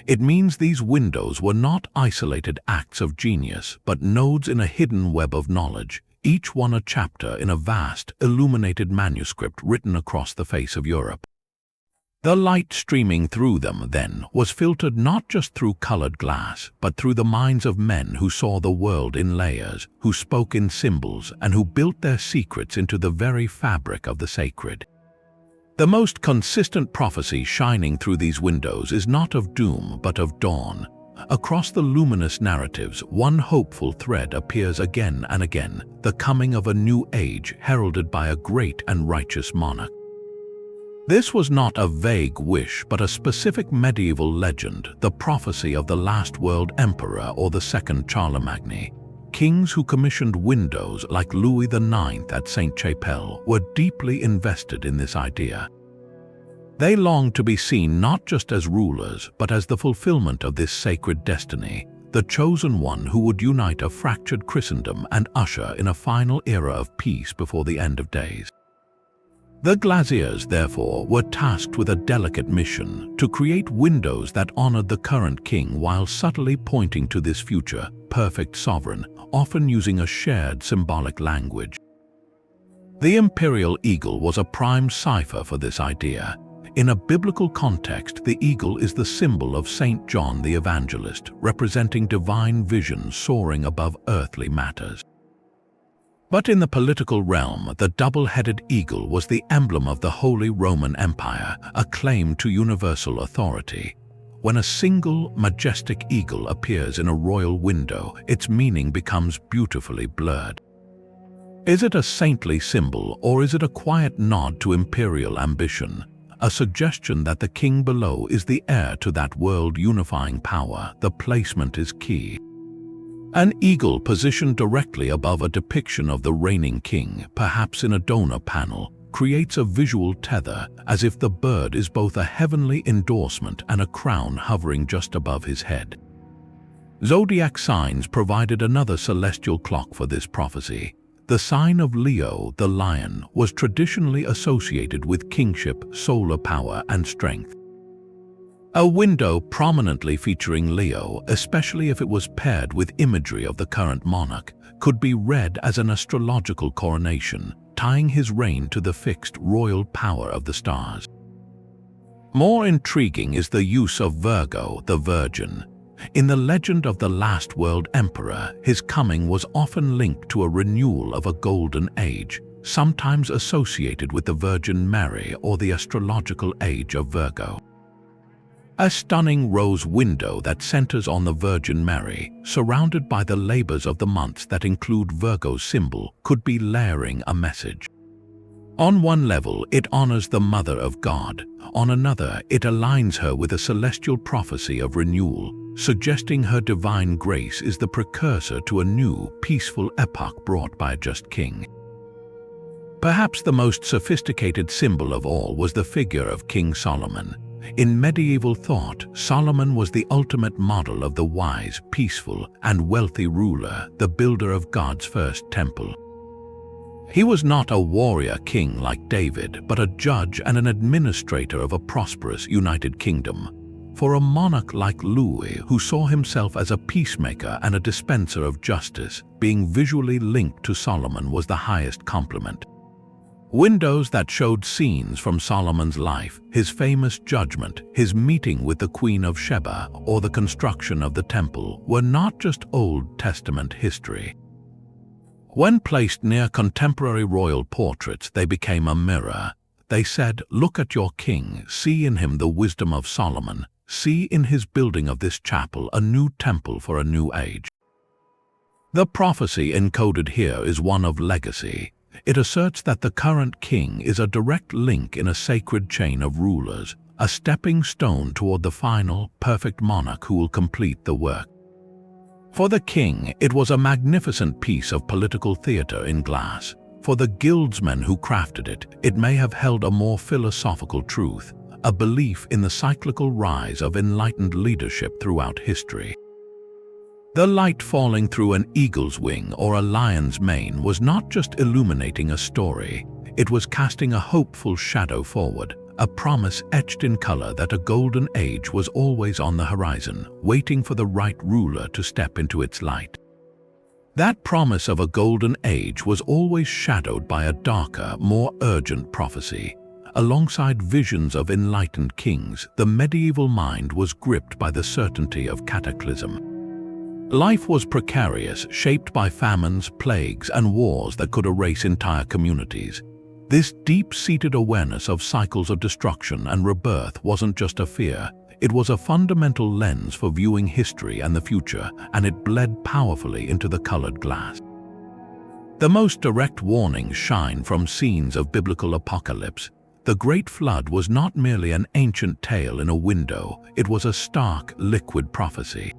It means these windows were not isolated acts of genius, but nodes in a hidden web of knowledge, each one a chapter in a vast, illuminated manuscript written across the face of Europe. The light streaming through them, then, was filtered not just through colored glass, but through the minds of men who saw the world in layers, who spoke in symbols, and who built their secrets into the very fabric of the sacred. The most consistent prophecy shining through these windows is not of doom, but of dawn. Across the luminous narratives, one hopeful thread appears again and again, the coming of a new age heralded by a great and righteous monarch. This was not a vague wish, but a specific medieval legend, the prophecy of the last world emperor or the second Charlemagne. Kings who commissioned windows like Louis IX at Sainte-Chapelle were deeply invested in this idea. They longed to be seen not just as rulers, but as the fulfillment of this sacred destiny, the chosen one who would unite a fractured Christendom and usher in a final era of peace before the end of days. The glaziers, therefore, were tasked with a delicate mission to create windows that honored the current king while subtly pointing to this future, perfect sovereign, often using a shared symbolic language. The imperial eagle was a prime cipher for this idea. In a biblical context, the eagle is the symbol of Saint John the Evangelist, representing divine vision soaring above earthly matters. But in the political realm, the double-headed eagle was the emblem of the Holy Roman Empire, a claim to universal authority. When a single, majestic eagle appears in a royal window, its meaning becomes beautifully blurred. Is it a saintly symbol, or is it a quiet nod to imperial ambition? A suggestion that the king below is the heir to that world-unifying power. The placement is key. An eagle positioned directly above a depiction of the reigning king, perhaps in a donor panel, creates a visual tether, as if the bird is both a heavenly endorsement and a crown hovering just above his head. Zodiac signs provided another celestial clock for this prophecy. The sign of Leo, the lion, was traditionally associated with kingship, solar power, and strength. A window prominently featuring Leo, especially if it was paired with imagery of the current monarch, could be read as an astrological coronation, tying his reign to the fixed royal power of the stars. More intriguing is the use of Virgo, the Virgin. In the legend of the last world emperor, his coming was often linked to a renewal of a golden age, sometimes associated with the Virgin Mary or the astrological age of Virgo. A stunning rose window that centers on the Virgin Mary, surrounded by the labors of the months that include Virgo's symbol, could be layering a message. On one level, it honors the Mother of God. On another, it aligns her with a celestial prophecy of renewal, suggesting her divine grace is the precursor to a new, peaceful epoch brought by a just king. Perhaps the most sophisticated symbol of all was the figure of King Solomon. In medieval thought, Solomon was the ultimate model of the wise, peaceful, and wealthy ruler, the builder of God's first temple. He was not a warrior king like David, but a judge and an administrator of a prosperous United Kingdom. For a monarch like Louis, who saw himself as a peacemaker and a dispenser of justice, being visually linked to Solomon was the highest compliment. Windows that showed scenes from Solomon's life, his famous judgment, his meeting with the Queen of Sheba, or the construction of the temple, were not just Old Testament history. When placed near contemporary royal portraits, they became a mirror. They said, "Look at your king, see in him the wisdom of Solomon, see in his building of this chapel a new temple for a new age." The prophecy encoded here is one of legacy. It asserts that the current king is a direct link in a sacred chain of rulers, a stepping stone toward the final, perfect monarch who will complete the work. For the king, it was a magnificent piece of political theater in glass. For the guildsmen who crafted it, it may have held a more philosophical truth, a belief in the cyclical rise of enlightened leadership throughout history. The light falling through an eagle's wing or a lion's mane was not just illuminating a story, it was casting a hopeful shadow forward, a promise etched in color that a golden age was always on the horizon, waiting for the right ruler to step into its light. That promise of a golden age was always shadowed by a darker, more urgent prophecy. Alongside visions of enlightened kings, the medieval mind was gripped by the certainty of cataclysm. Life was precarious, shaped by famines, plagues, and wars that could erase entire communities. This deep-seated awareness of cycles of destruction and rebirth wasn't just a fear, it was a fundamental lens for viewing history and the future, and it bled powerfully into the colored glass. The most direct warnings shine from scenes of biblical apocalypse. The Great Flood was not merely an ancient tale in a window, it was a stark, liquid prophecy.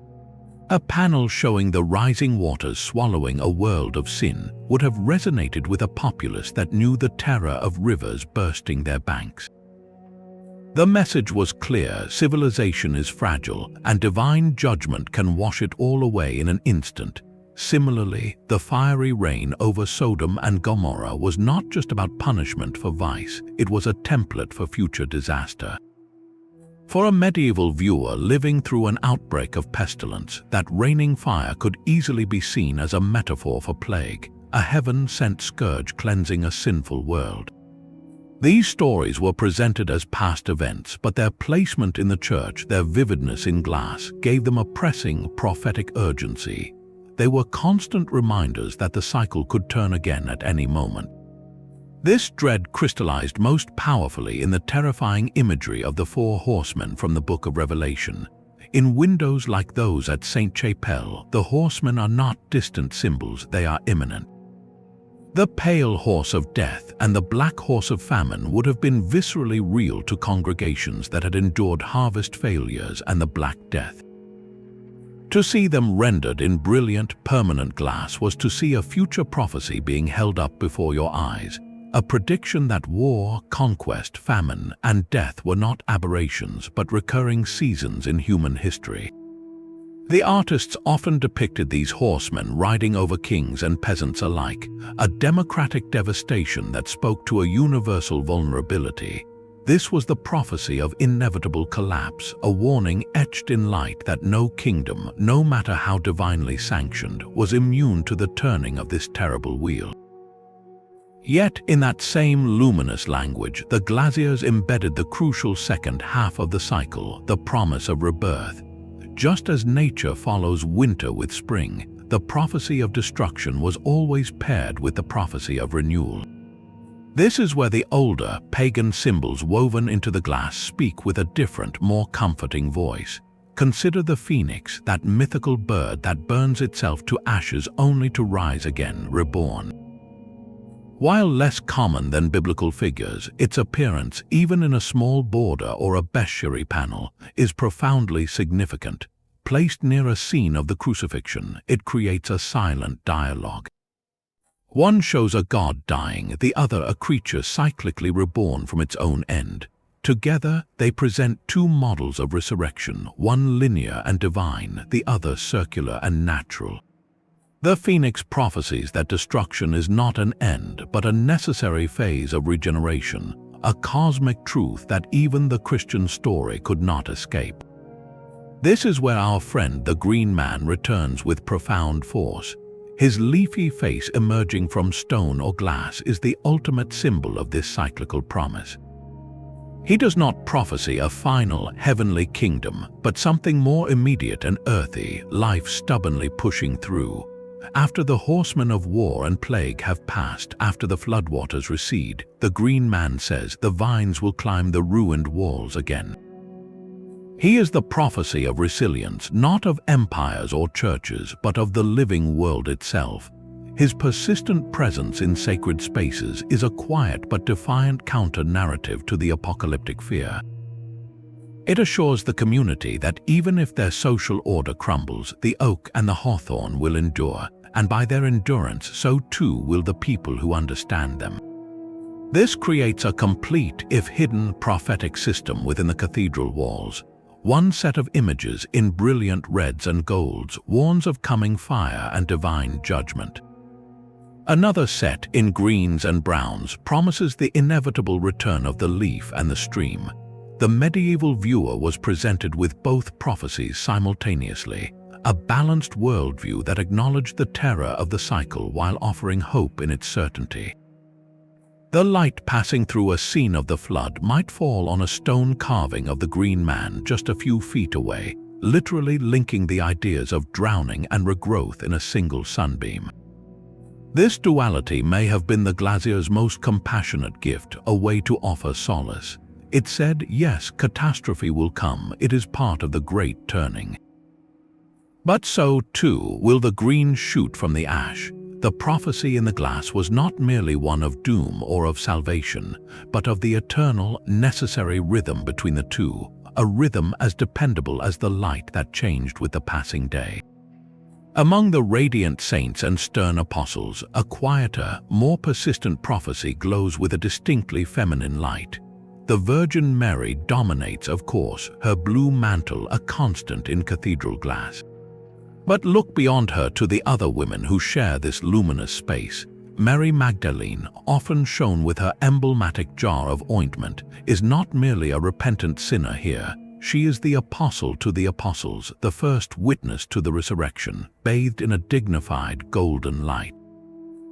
A panel showing the rising waters swallowing a world of sin would have resonated with a populace that knew the terror of rivers bursting their banks. The message was clear: civilization is fragile, and divine judgment can wash it all away in an instant. Similarly, the fiery rain over Sodom and Gomorrah was not just about punishment for vice, it was a template for future disaster. For a medieval viewer living through an outbreak of pestilence, that raining fire could easily be seen as a metaphor for plague, a heaven-sent scourge cleansing a sinful world. These stories were presented as past events, but their placement in the church, their vividness in glass, gave them a pressing prophetic urgency. They were constant reminders that the cycle could turn again at any moment. This dread crystallized most powerfully in the terrifying imagery of the four horsemen from the Book of Revelation. In windows like those at Sainte-Chapelle, the horsemen are not distant symbols, they are imminent. The pale horse of death and the black horse of famine would have been viscerally real to congregations that had endured harvest failures and the Black Death. To see them rendered in brilliant, permanent glass was to see a future prophecy being held up before your eyes, a prediction that war, conquest, famine, and death were not aberrations but recurring seasons in human history. The artists often depicted these horsemen riding over kings and peasants alike, a democratic devastation that spoke to a universal vulnerability. This was the prophecy of inevitable collapse, a warning etched in light that no kingdom, no matter how divinely sanctioned, was immune to the turning of this terrible wheel. Yet, in that same luminous language, the glaziers embedded the crucial second half of the cycle, the promise of rebirth. Just as nature follows winter with spring, the prophecy of destruction was always paired with the prophecy of renewal. This is where the older, pagan symbols woven into the glass speak with a different, more comforting voice. Consider the phoenix, that mythical bird that burns itself to ashes only to rise again, reborn. While less common than biblical figures, its appearance, even in a small border or a bestiary panel, is profoundly significant. Placed near a scene of the crucifixion, it creates a silent dialogue. One shows a god dying, the other a creature cyclically reborn from its own end. Together, they present two models of resurrection, one linear and divine, the other circular and natural. The Phoenix prophesies that destruction is not an end, but a necessary phase of regeneration, a cosmic truth that even the Christian story could not escape. This is where our friend the Green Man returns with profound force. His leafy face emerging from stone or glass is the ultimate symbol of this cyclical promise. He does not prophesy a final, heavenly kingdom, but something more immediate and earthy, life stubbornly pushing through. After the horsemen of war and plague have passed, after the floodwaters recede, the Green Man says the vines will climb the ruined walls again. He is the prophecy of resilience, not of empires or churches, but of the living world itself. His persistent presence in sacred spaces is a quiet but defiant counter-narrative to the apocalyptic fear. It assures the community that even if their social order crumbles, the oak and the hawthorn will endure, and by their endurance, so too will the people who understand them. This creates a complete, if hidden, prophetic system within the cathedral walls. One set of images in brilliant reds and golds warns of coming fire and divine judgment. Another set in greens and browns promises the inevitable return of the leaf and the stream. The medieval viewer was presented with both prophecies simultaneously, a balanced worldview that acknowledged the terror of the cycle while offering hope in its certainty. The light passing through a scene of the flood might fall on a stone carving of the Green Man just a few feet away, literally linking the ideas of drowning and regrowth in a single sunbeam. This duality may have been the glazier's most compassionate gift, a way to offer solace. It said, yes, catastrophe will come, it is part of the great turning. But so, too, will the green shoot from the ash. The prophecy in the glass was not merely one of doom or of salvation, but of the eternal, necessary rhythm between the two, a rhythm as dependable as the light that changed with the passing day. Among the radiant saints and stern apostles, a quieter, more persistent prophecy glows with a distinctly feminine light. The Virgin Mary dominates, of course, her blue mantle a constant in cathedral glass. But look beyond her to the other women who share this luminous space. Mary Magdalene, often shown with her emblematic jar of ointment, is not merely a repentant sinner here. She is the apostle to the apostles, the first witness to the resurrection, bathed in a dignified golden light.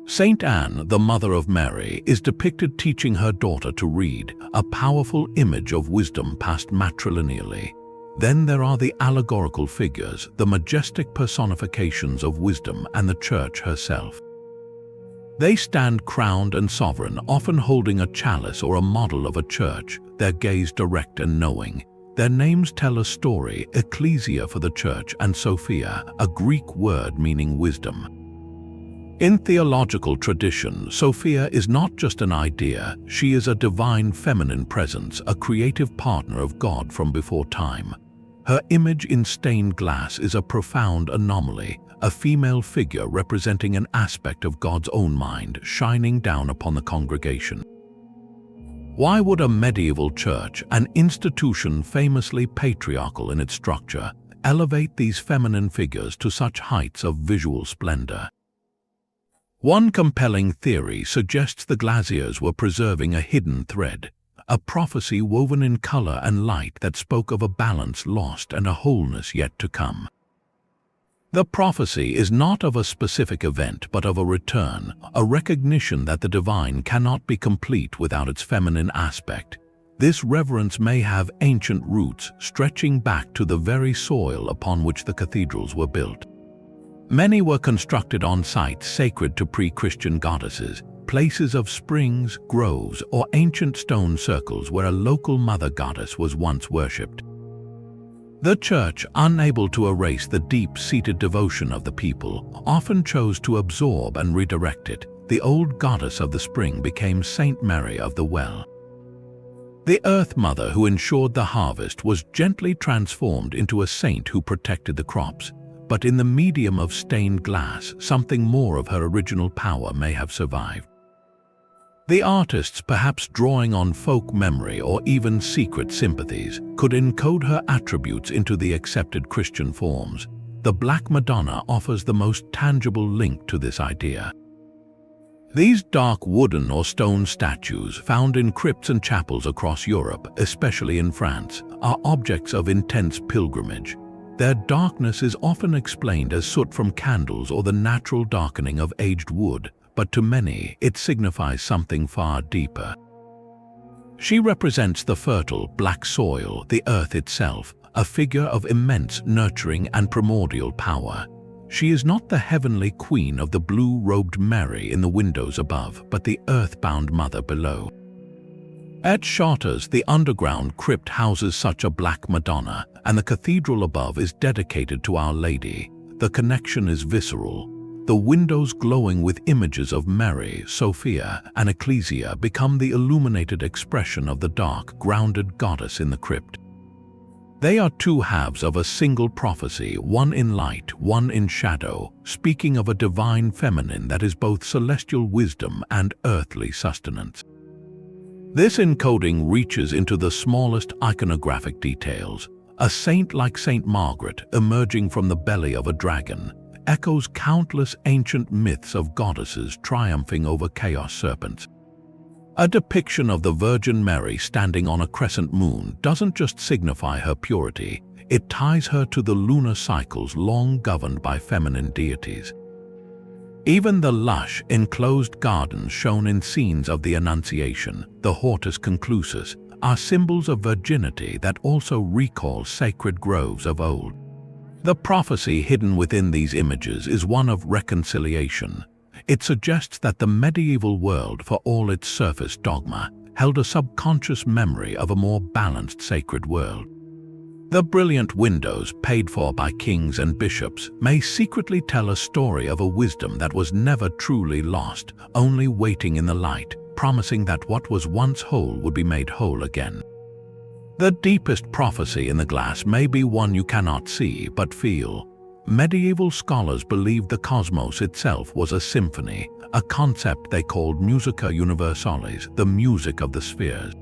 Saint Anne, the mother of Mary, is depicted teaching her daughter to read, a powerful image of wisdom passed matrilineally. Then there are the allegorical figures, the majestic personifications of wisdom and the Church herself. They stand crowned and sovereign, often holding a chalice or a model of a church, their gaze direct and knowing. Their names tell a story: Ecclesia for the Church and Sophia, a Greek word meaning wisdom. In theological tradition, Sophia is not just an idea, she is a divine feminine presence, a creative partner of God from before time. Her image in stained glass is a profound anomaly, a female figure representing an aspect of God's own mind shining down upon the congregation. Why would a medieval church, an institution famously patriarchal in its structure, elevate these feminine figures to such heights of visual splendor? One compelling theory suggests the glaziers were preserving a hidden thread, a prophecy woven in color and light that spoke of a balance lost and a wholeness yet to come. The prophecy is not of a specific event but of a return, a recognition that the divine cannot be complete without its feminine aspect. This reverence may have ancient roots stretching back to the very soil upon which the cathedrals were built. Many were constructed on sites sacred to pre-Christian goddesses, places of springs, groves, or ancient stone circles where a local mother goddess was once worshipped. The Church, unable to erase the deep-seated devotion of the people, often chose to absorb and redirect it. The old goddess of the spring became Saint Mary of the Well. The Earth Mother who ensured the harvest was gently transformed into a saint who protected the crops. But in the medium of stained glass, something more of her original power may have survived. The artists, perhaps drawing on folk memory or even secret sympathies, could encode her attributes into the accepted Christian forms. The Black Madonna offers the most tangible link to this idea. These dark wooden or stone statues, found in crypts and chapels across Europe, especially in France, are objects of intense pilgrimage. Their darkness is often explained as soot from candles or the natural darkening of aged wood, but to many it signifies something far deeper. She represents the fertile, black soil, the earth itself, a figure of immense nurturing and primordial power. She is not the heavenly queen of the blue-robed Mary in the windows above, but the earthbound mother below. At Chartres, the underground crypt houses such a Black Madonna, and the cathedral above is dedicated to Our Lady. The connection is visceral. The windows glowing with images of Mary, Sophia, and Ecclesia become the illuminated expression of the dark, grounded goddess in the crypt. They are two halves of a single prophecy, one in light, one in shadow, speaking of a divine feminine that is both celestial wisdom and earthly sustenance. This encoding reaches into the smallest iconographic details. A saint like Saint Margaret, emerging from the belly of a dragon, echoes countless ancient myths of goddesses triumphing over chaos serpents. A depiction of the Virgin Mary standing on a crescent moon doesn't just signify her purity, it ties her to the lunar cycles long governed by feminine deities. Even the lush, enclosed gardens shown in scenes of the Annunciation, the Hortus Conclusus, are symbols of virginity that also recall sacred groves of old. The prophecy hidden within these images is one of reconciliation. It suggests that the medieval world, for all its surface dogma, held a subconscious memory of a more balanced sacred world. The brilliant windows, paid for by kings and bishops, may secretly tell a story of a wisdom that was never truly lost, only waiting in the light, promising that what was once whole would be made whole again. The deepest prophecy in the glass may be one you cannot see but feel. Medieval scholars believed the cosmos itself was a symphony, a concept they called musica universalis, the music of the spheres.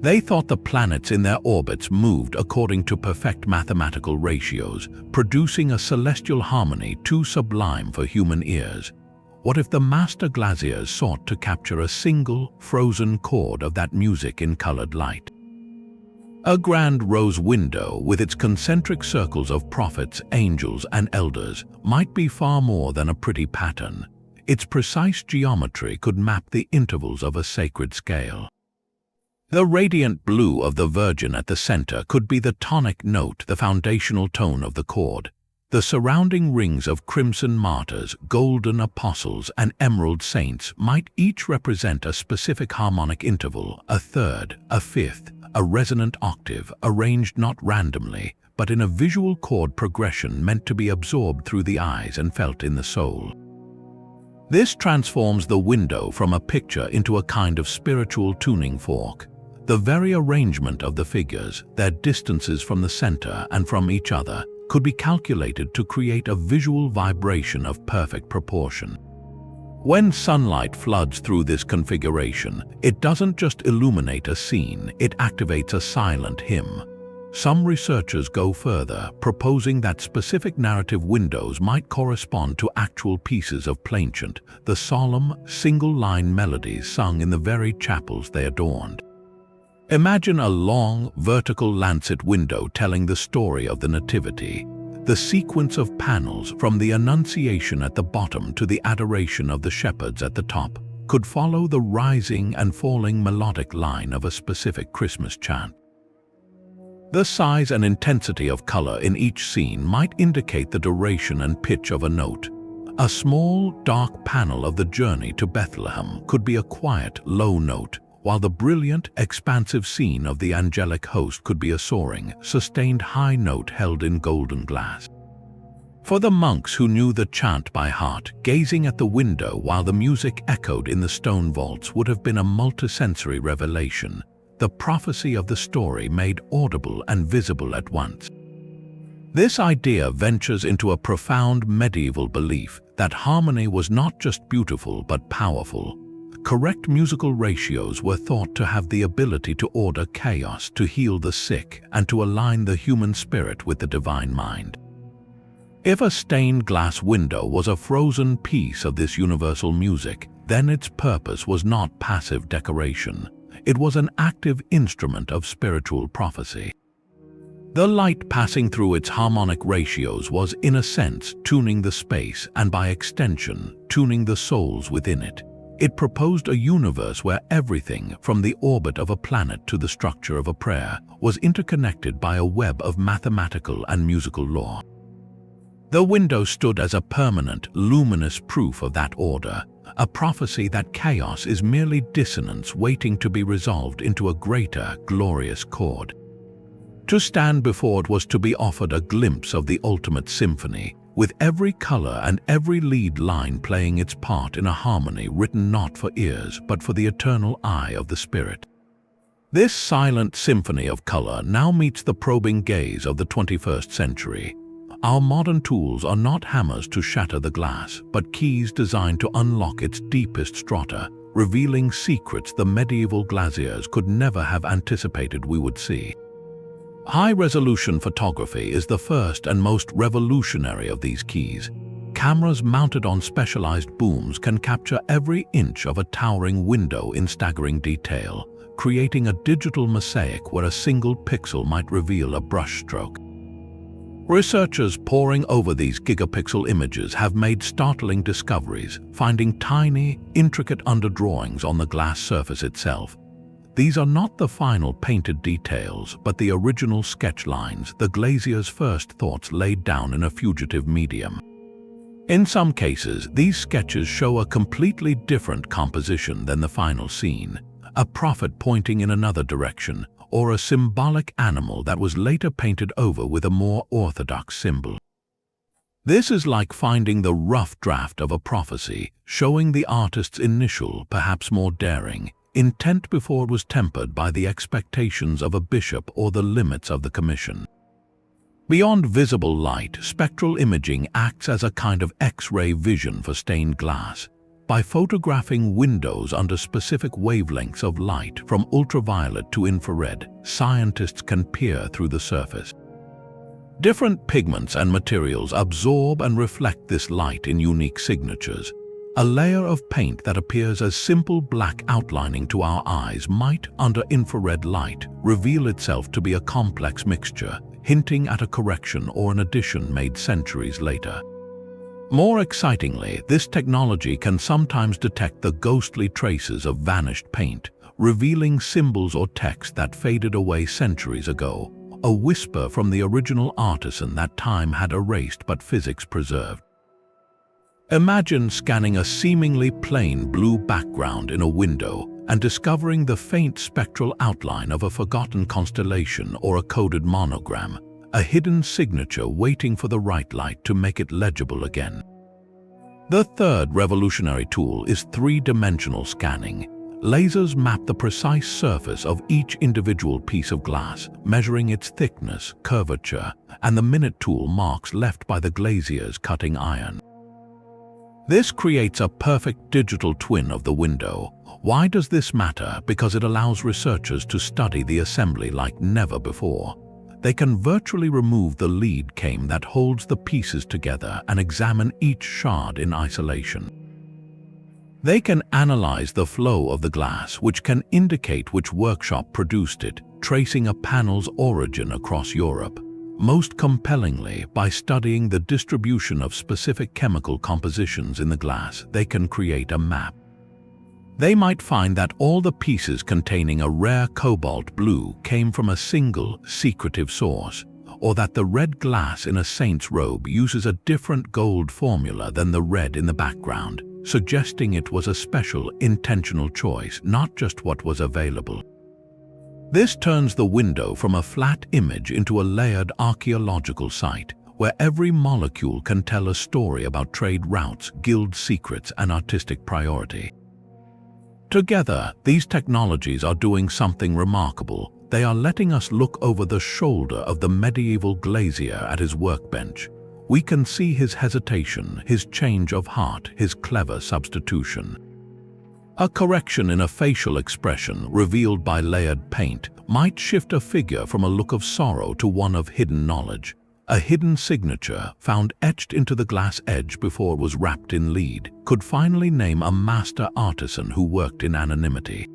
They thought the planets in their orbits moved according to perfect mathematical ratios, producing a celestial harmony too sublime for human ears. What if the master glaziers sought to capture a single, frozen chord of that music in colored light? A grand rose window with its concentric circles of prophets, angels, and elders might be far more than a pretty pattern. Its precise geometry could map the intervals of a sacred scale. The radiant blue of the Virgin at the center could be the tonic note, the foundational tone of the chord. The surrounding rings of crimson martyrs, golden apostles, and emerald saints might each represent a specific harmonic interval, a third, a fifth, a resonant octave, arranged not randomly, but in a visual chord progression meant to be absorbed through the eyes and felt in the soul. This transforms the window from a picture into a kind of spiritual tuning fork. The very arrangement of the figures, their distances from the center and from each other, could be calculated to create a visual vibration of perfect proportion. When sunlight floods through this configuration, it doesn't just illuminate a scene, it activates a silent hymn. Some researchers go further, proposing that specific narrative windows might correspond to actual pieces of plainchant, the solemn, single-line melodies sung in the very chapels they adorned. Imagine a long, vertical lancet window telling the story of the Nativity. The sequence of panels, from the Annunciation at the bottom to the Adoration of the Shepherds at the top, could follow the rising and falling melodic line of a specific Christmas chant. The size and intensity of color in each scene might indicate the duration and pitch of a note. A small, dark panel of the journey to Bethlehem could be a quiet, low note, while the brilliant, expansive scene of the angelic host could be a soaring, sustained high note held in golden glass. For the monks who knew the chant by heart, gazing at the window while the music echoed in the stone vaults would have been a multisensory revelation, the prophecy of the story made audible and visible at once. This idea ventures into a profound medieval belief that harmony was not just beautiful but powerful. Correct musical ratios were thought to have the ability to order chaos, to heal the sick, and to align the human spirit with the divine mind. If a stained glass window was a frozen piece of this universal music, then its purpose was not passive decoration. It was an active instrument of spiritual prophecy. The light passing through its harmonic ratios was, in a sense, tuning the space and, by extension, tuning the souls within it. It proposed a universe where everything, from the orbit of a planet to the structure of a prayer, was interconnected by a web of mathematical and musical law. The window stood as a permanent, luminous proof of that order, a prophecy that chaos is merely dissonance waiting to be resolved into a greater, glorious chord. To stand before it was to be offered a glimpse of the ultimate symphony, with every color and every lead line playing its part in a harmony written not for ears but for the eternal eye of the spirit. This silent symphony of color now meets the probing gaze of the 21st century. Our modern tools are not hammers to shatter the glass, but keys designed to unlock its deepest strata, revealing secrets the medieval glaziers could never have anticipated we would see. High-resolution photography is the first and most revolutionary of these keys. Cameras mounted on specialized booms can capture every inch of a towering window in staggering detail, creating a digital mosaic where a single pixel might reveal a brushstroke. Researchers poring over these gigapixel images have made startling discoveries, finding tiny, intricate underdrawings on the glass surface itself. These are not the final painted details, but the original sketch lines, the glazier's first thoughts laid down in a fugitive medium. In some cases, these sketches show a completely different composition than the final scene, a prophet pointing in another direction, or a symbolic animal that was later painted over with a more orthodox symbol. This is like finding the rough draft of a prophecy, showing the artist's initial, perhaps more daring, intent before it was tempered by the expectations of a bishop or the limits of the commission. Beyond visible light, spectral imaging acts as a kind of X-ray vision for stained glass. By photographing windows under specific wavelengths of light from ultraviolet to infrared, scientists can peer through the surface. Different pigments and materials absorb and reflect this light in unique signatures. A layer of paint that appears as simple black outlining to our eyes might, under infrared light, reveal itself to be a complex mixture, hinting at a correction or an addition made centuries later. More excitingly, this technology can sometimes detect the ghostly traces of vanished paint, revealing symbols or text that faded away centuries ago, a whisper from the original artisan that time had erased but physics preserved. Imagine scanning a seemingly plain blue background in a window and discovering the faint spectral outline of a forgotten constellation or a coded monogram, a hidden signature waiting for the right light to make it legible again. The third revolutionary tool is three-dimensional scanning. Lasers map the precise surface of each individual piece of glass, measuring its thickness, curvature, and the minute tool marks left by the glaziers cutting iron. This creates a perfect digital twin of the window. Why does this matter? Because it allows researchers to study the assembly like never before. They can virtually remove the lead came that holds the pieces together and examine each shard in isolation. They can analyze the flow of the glass, which can indicate which workshop produced it, tracing a panel's origin across Europe. Most compellingly, by studying the distribution of specific chemical compositions in the glass, they can create a map. They might find that all the pieces containing a rare cobalt blue came from a single, secretive source, or that the red glass in a saint's robe uses a different gold formula than the red in the background, suggesting it was a special, intentional choice, not just what was available. This turns the window from a flat image into a layered archaeological site, where every molecule can tell a story about trade routes, guild secrets, and artistic priority. Together, these technologies are doing something remarkable. They are letting us look over the shoulder of the medieval glazier at his workbench. We can see his hesitation, his change of heart, his clever substitution. A correction in a facial expression revealed by layered paint might shift a figure from a look of sorrow to one of hidden knowledge. A hidden signature, found etched into the glass edge before it was wrapped in lead, could finally name a master artisan who worked in anonymity.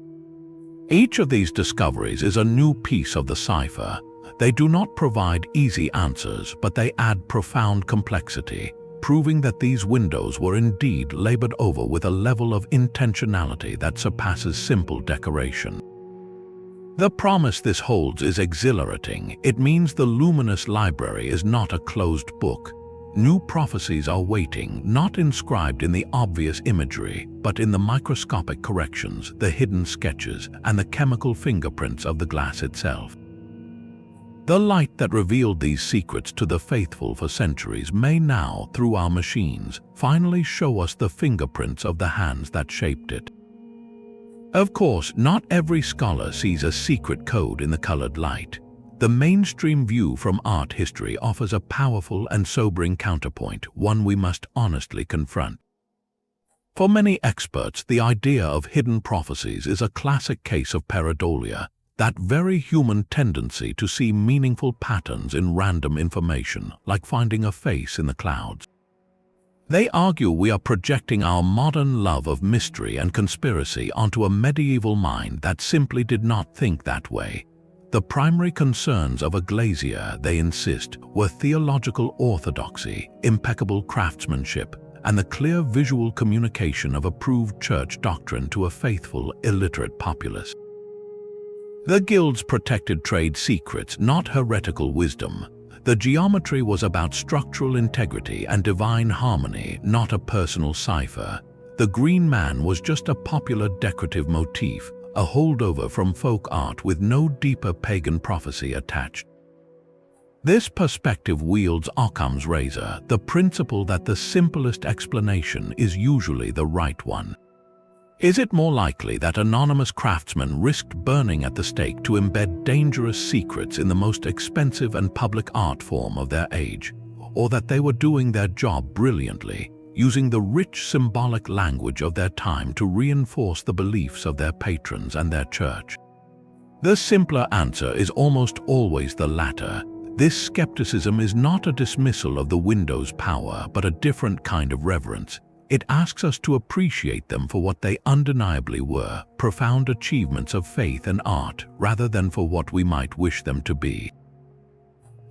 Each of these discoveries is a new piece of the cipher. They do not provide easy answers, but they add profound complexity, proving that these windows were indeed labored over with a level of intentionality that surpasses simple decoration. The promise this holds is exhilarating. It means the luminous library is not a closed book. New prophecies are waiting, not inscribed in the obvious imagery, but in the microscopic corrections, the hidden sketches, and the chemical fingerprints of the glass itself. The light that revealed these secrets to the faithful for centuries may now, through our machines, finally show us the fingerprints of the hands that shaped it. Of course, not every scholar sees a secret code in the colored light. The mainstream view from art history offers a powerful and sobering counterpoint, one we must honestly confront. For many experts, the idea of hidden prophecies is a classic case of pareidolia, that very human tendency to see meaningful patterns in random information, like finding a face in the clouds. They argue we are projecting our modern love of mystery and conspiracy onto a medieval mind that simply did not think that way. The primary concerns of a glazier, they insist, were theological orthodoxy, impeccable craftsmanship, and the clear visual communication of approved church doctrine to a faithful, illiterate populace. The guilds protected trade secrets, not heretical wisdom. The geometry was about structural integrity and divine harmony, not a personal cipher. The green man was just a popular decorative motif, a holdover from folk art with no deeper pagan prophecy attached. This perspective wields Occam's razor, the principle that the simplest explanation is usually the right one. Is it more likely that anonymous craftsmen risked burning at the stake to embed dangerous secrets in the most expensive and public art form of their age, or that they were doing their job brilliantly, using the rich symbolic language of their time to reinforce the beliefs of their patrons and their church. The simpler answer is almost always the latter. This skepticism is not a dismissal of the window's power, but a different kind of reverence. It asks us to appreciate them for what they undeniably were, profound achievements of faith and art, rather than for what we might wish them to be.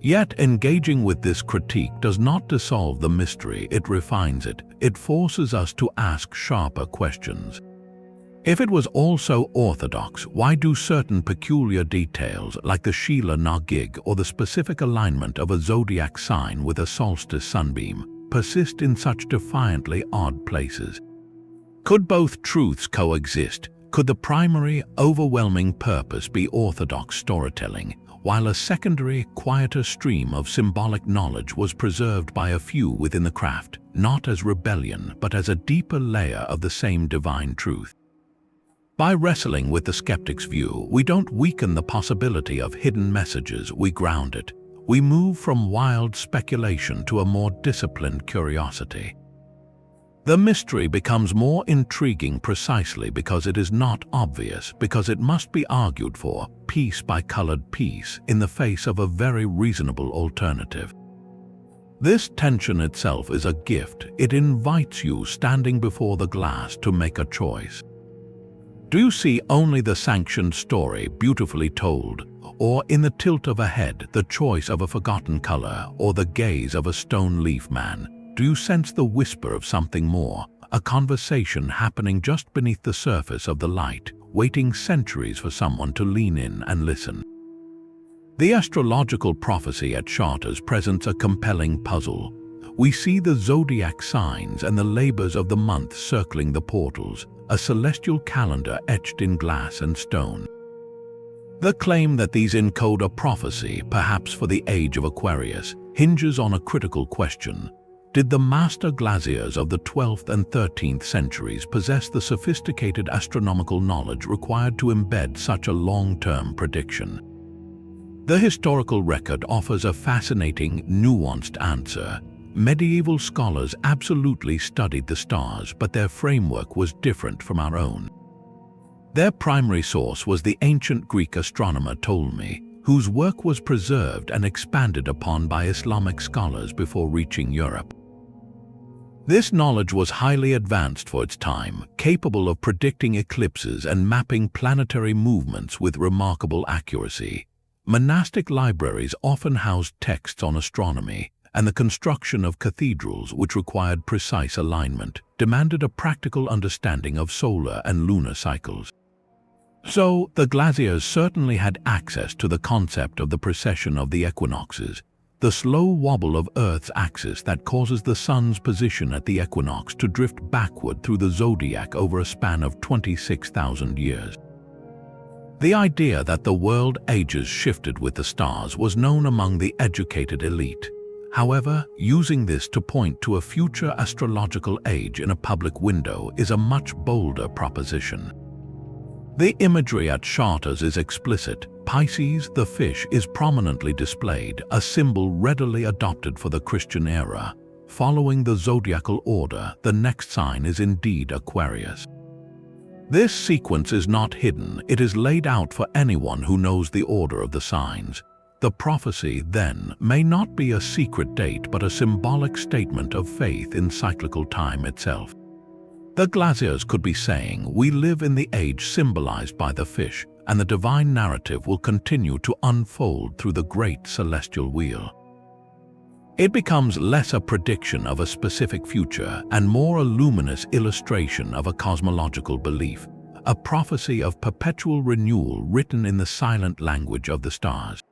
Yet, engaging with this critique does not dissolve the mystery, it refines it. It forces us to ask sharper questions. If it was all so orthodox, why do certain peculiar details, like the Sheila na gig or the specific alignment of a zodiac sign with a solstice sunbeam, persist in such defiantly odd places? Could both truths coexist? Could the primary, overwhelming purpose be orthodox storytelling, while a secondary, quieter stream of symbolic knowledge was preserved by a few within the craft, not as rebellion, but as a deeper layer of the same divine truth? By wrestling with the skeptic's view, we don't weaken the possibility of hidden messages, we ground it. We move from wild speculation to a more disciplined curiosity. The mystery becomes more intriguing precisely because it is not obvious, because it must be argued for, piece by colored piece, in the face of a very reasonable alternative. This tension itself is a gift. It invites you, standing before the glass, to make a choice. Do you see only the sanctioned story, beautifully told, or in the tilt of a head, the choice of a forgotten color, or the gaze of a stone leaf man? Do you sense the whisper of something more, a conversation happening just beneath the surface of the light, waiting centuries for someone to lean in and listen? The astrological prophecy at Chartres presents a compelling puzzle. We see the zodiac signs and the labors of the month circling the portals, a celestial calendar etched in glass and stone. The claim that these encode a prophecy, perhaps for the age of Aquarius, hinges on a critical question. Did the master glaziers of the 12th and 13th centuries possess the sophisticated astronomical knowledge required to embed such a long-term prediction? The historical record offers a fascinating, nuanced answer. Medieval scholars absolutely studied the stars, but their framework was different from our own. Their primary source was the ancient Greek astronomer Ptolemy, whose work was preserved and expanded upon by Islamic scholars before reaching Europe. This knowledge was highly advanced for its time, capable of predicting eclipses and mapping planetary movements with remarkable accuracy. Monastic libraries often housed texts on astronomy, and the construction of cathedrals, which required precise alignment, demanded a practical understanding of solar and lunar cycles. So, the glaziers certainly had access to the concept of the precession of the equinoxes, the slow wobble of Earth's axis that causes the sun's position at the equinox to drift backward through the zodiac over a span of 26,000 years. The idea that the world ages shifted with the stars was known among the educated elite. However, using this to point to a future astrological age in a public window is a much bolder proposition. The imagery at Chartres is explicit. Pisces, the fish, is prominently displayed, a symbol readily adopted for the Christian era. Following the zodiacal order, the next sign is indeed Aquarius. This sequence is not hidden, it is laid out for anyone who knows the order of the signs. The prophecy, then, may not be a secret date but a symbolic statement of faith in cyclical time itself. The glaziers could be saying, we live in the age symbolized by the fish, and the divine narrative will continue to unfold through the great celestial wheel. It becomes less a prediction of a specific future and more a luminous illustration of a cosmological belief, a prophecy of perpetual renewal written in the silent language of the stars.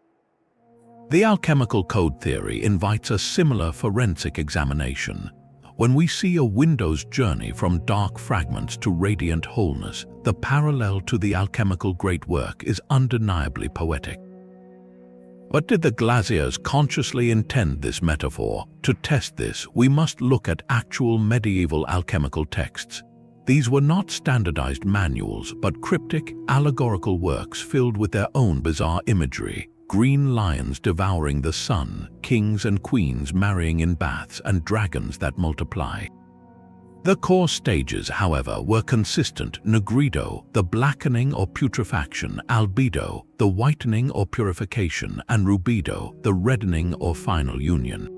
The alchemical code theory invites a similar forensic examination. When we see a window's journey from dark fragments to radiant wholeness, the parallel to the alchemical great work is undeniably poetic. But did the glaziers consciously intend this metaphor? To test this, we must look at actual medieval alchemical texts. These were not standardized manuals, but cryptic, allegorical works filled with their own bizarre imagery. Green lions devouring the sun, kings and queens marrying in baths, and dragons that multiply. The core stages, however, were consistent: nigrido, the blackening or putrefaction; albedo, the whitening or purification; and rubedo, the reddening or final union.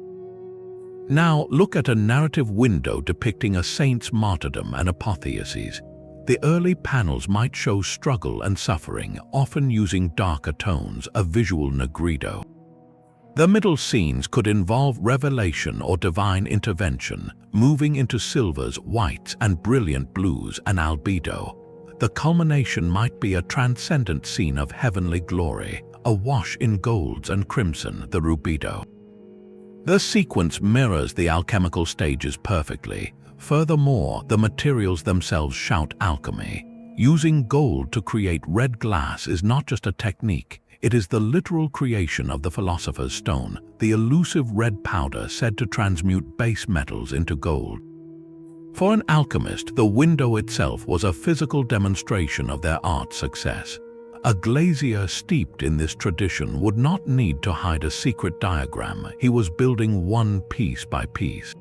Now look at a narrative window depicting a saint's martyrdom and apotheoses. The early panels might show struggle and suffering, often using darker tones, a visual nigrido. The middle scenes could involve revelation or divine intervention, moving into silvers, whites, and brilliant blues, an albedo. The culmination might be a transcendent scene of heavenly glory, awash in golds and crimson, the rubedo. The sequence mirrors the alchemical stages perfectly. Furthermore, the materials themselves shout alchemy. Using gold to create red glass is not just a technique, it is the literal creation of the philosopher's stone, the elusive red powder said to transmute base metals into gold. For an alchemist, the window itself was a physical demonstration of their art success. A glazier steeped in this tradition would not need to hide a secret diagram. He was building one piece by piece.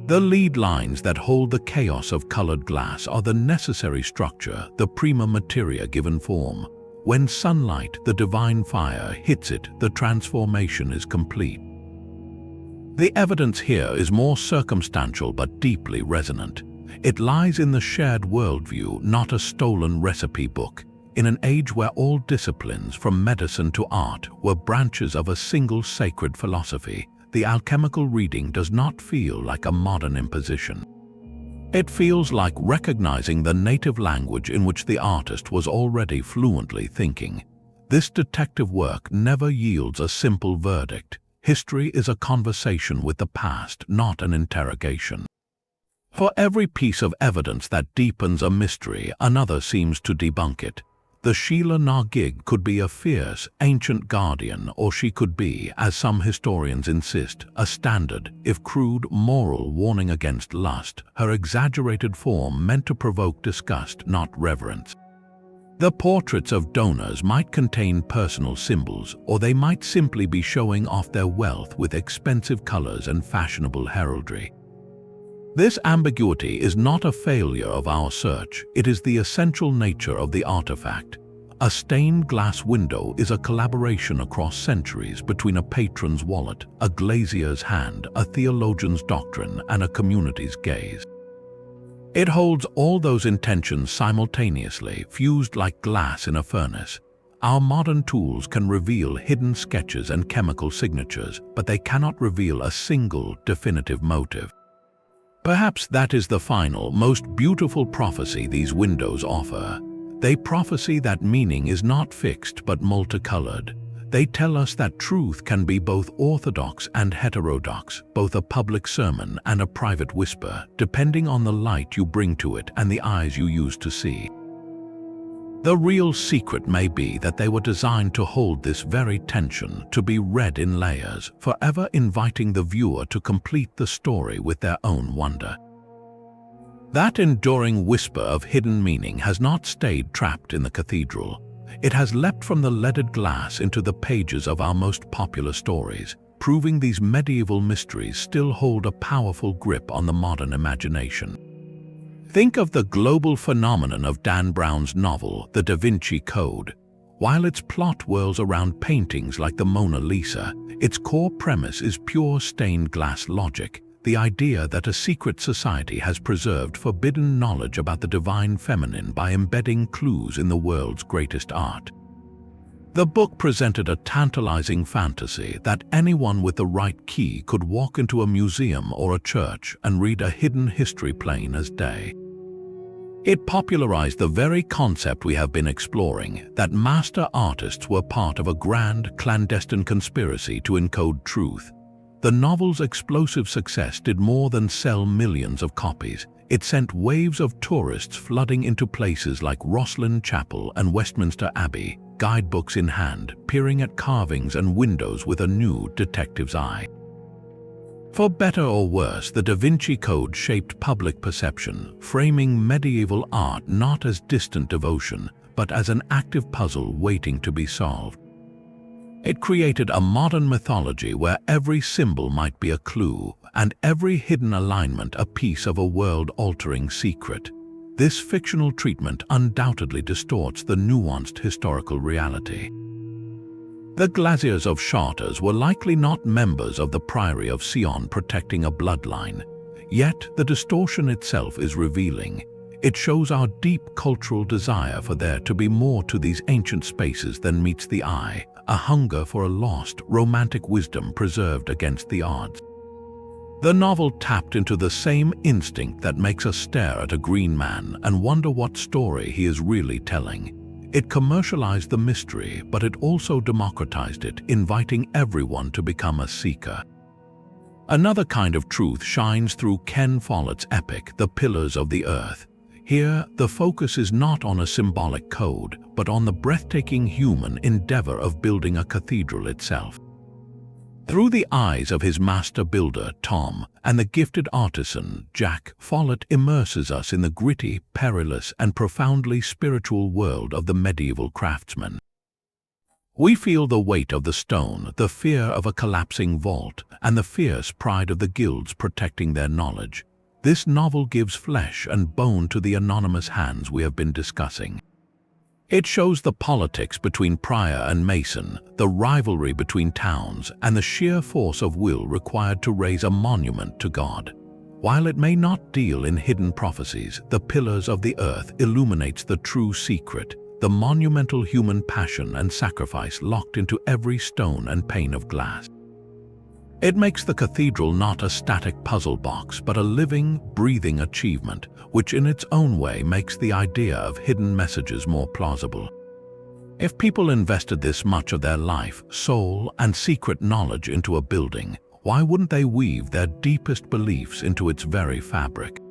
The lead lines that hold the chaos of colored glass are the necessary structure, the prima materia given form. When sunlight, the divine fire, hits it, the transformation is complete. The evidence here is more circumstantial but deeply resonant. It lies in the shared worldview, not a stolen recipe book. In an age where all disciplines, from medicine to art, were branches of a single sacred philosophy, the alchemical reading does not feel like a modern imposition. It feels like recognizing the native language in which the artist was already fluently thinking. This detective work never yields a simple verdict. History is a conversation with the past, not an interrogation. For every piece of evidence that deepens a mystery, another seems to debunk it. The Sheila na gig could be a fierce, ancient guardian, or she could be, as some historians insist, a standard, if crude, moral warning against lust, her exaggerated form meant to provoke disgust, not reverence. The portraits of donors might contain personal symbols, or they might simply be showing off their wealth with expensive colors and fashionable heraldry. This ambiguity is not a failure of our search, it is the essential nature of the artifact. A stained glass window is a collaboration across centuries between a patron's wallet, a glazier's hand, a theologian's doctrine, and a community's gaze. It holds all those intentions simultaneously, fused like glass in a furnace. Our modern tools can reveal hidden sketches and chemical signatures, but they cannot reveal a single, definitive motive. Perhaps that is the final, most beautiful prophecy these windows offer. They prophesy that meaning is not fixed but multicolored. They tell us that truth can be both orthodox and heterodox, both a public sermon and a private whisper, depending on the light you bring to it and the eyes you use to see. The real secret may be that they were designed to hold this very tension, to be read in layers, forever inviting the viewer to complete the story with their own wonder. That enduring whisper of hidden meaning has not stayed trapped in the cathedral. It has leapt from the leaded glass into the pages of our most popular stories, proving these medieval mysteries still hold a powerful grip on the modern imagination. Think of the global phenomenon of Dan Brown's novel, The Da Vinci Code. While its plot whirls around paintings like the Mona Lisa, its core premise is pure stained glass logic, the idea that a secret society has preserved forbidden knowledge about the divine feminine by embedding clues in the world's greatest art. The book presented a tantalizing fantasy that anyone with the right key could walk into a museum or a church and read a hidden history plain as day. It popularized the very concept we have been exploring, that master artists were part of a grand, clandestine conspiracy to encode truth. The novel's explosive success did more than sell millions of copies. It sent waves of tourists flooding into places like Rosslyn Chapel and Westminster Abbey, guidebooks in hand, peering at carvings and windows with a new detective's eye. For better or worse, the Da Vinci Code shaped public perception, framing medieval art not as distant devotion, but as an active puzzle waiting to be solved. It created a modern mythology where every symbol might be a clue and every hidden alignment a piece of a world-altering secret. This fictional treatment undoubtedly distorts the nuanced historical reality. The glaziers of Chartres were likely not members of the Priory of Sion protecting a bloodline. Yet the distortion itself is revealing. It shows our deep cultural desire for there to be more to these ancient spaces than meets the eye, a hunger for a lost, romantic wisdom preserved against the odds. The novel tapped into the same instinct that makes us stare at a green man and wonder what story he is really telling. It commercialized the mystery, but it also democratized it, inviting everyone to become a seeker. Another kind of truth shines through Ken Follett's epic, The Pillars of the Earth. Here, the focus is not on a symbolic code, but on the breathtaking human endeavor of building a cathedral itself. Through the eyes of his master builder, Tom, and the gifted artisan, Jack, Follett immerses us in the gritty, perilous, and profoundly spiritual world of the medieval craftsman. We feel the weight of the stone, the fear of a collapsing vault, and the fierce pride of the guilds protecting their knowledge. This novel gives flesh and bone to the anonymous hands we have been discussing. It shows the politics between prior and mason, the rivalry between towns, and the sheer force of will required to raise a monument to God. While it may not deal in hidden prophecies, The Pillars of the Earth illuminates the true secret, the monumental human passion and sacrifice locked into every stone and pane of glass. It makes the cathedral not a static puzzle box, but a living, breathing achievement, which in its own way makes the idea of hidden messages more plausible. If people invested this much of their life, soul, and secret knowledge into a building, why wouldn't they weave their deepest beliefs into its very fabric?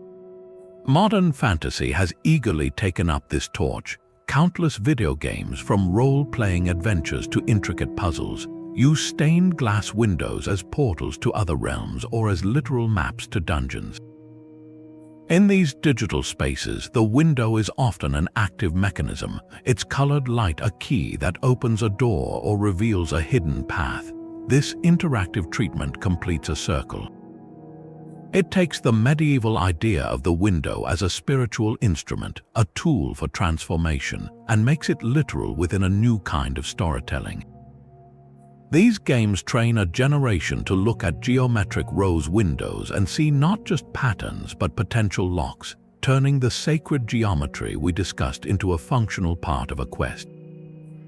Modern fantasy has eagerly taken up this torch. Countless video games, from role-playing adventures to intricate puzzles, use stained glass windows as portals to other realms or as literal maps to dungeons. In these digital spaces, the window is often an active mechanism, its colored light a key that opens a door or reveals a hidden path. This interactive treatment completes a circle. It takes the medieval idea of the window as a spiritual instrument, a tool for transformation, and makes it literal within a new kind of storytelling. These games train a generation to look at geometric rose windows and see not just patterns but potential locks, turning the sacred geometry we discussed into a functional part of a quest.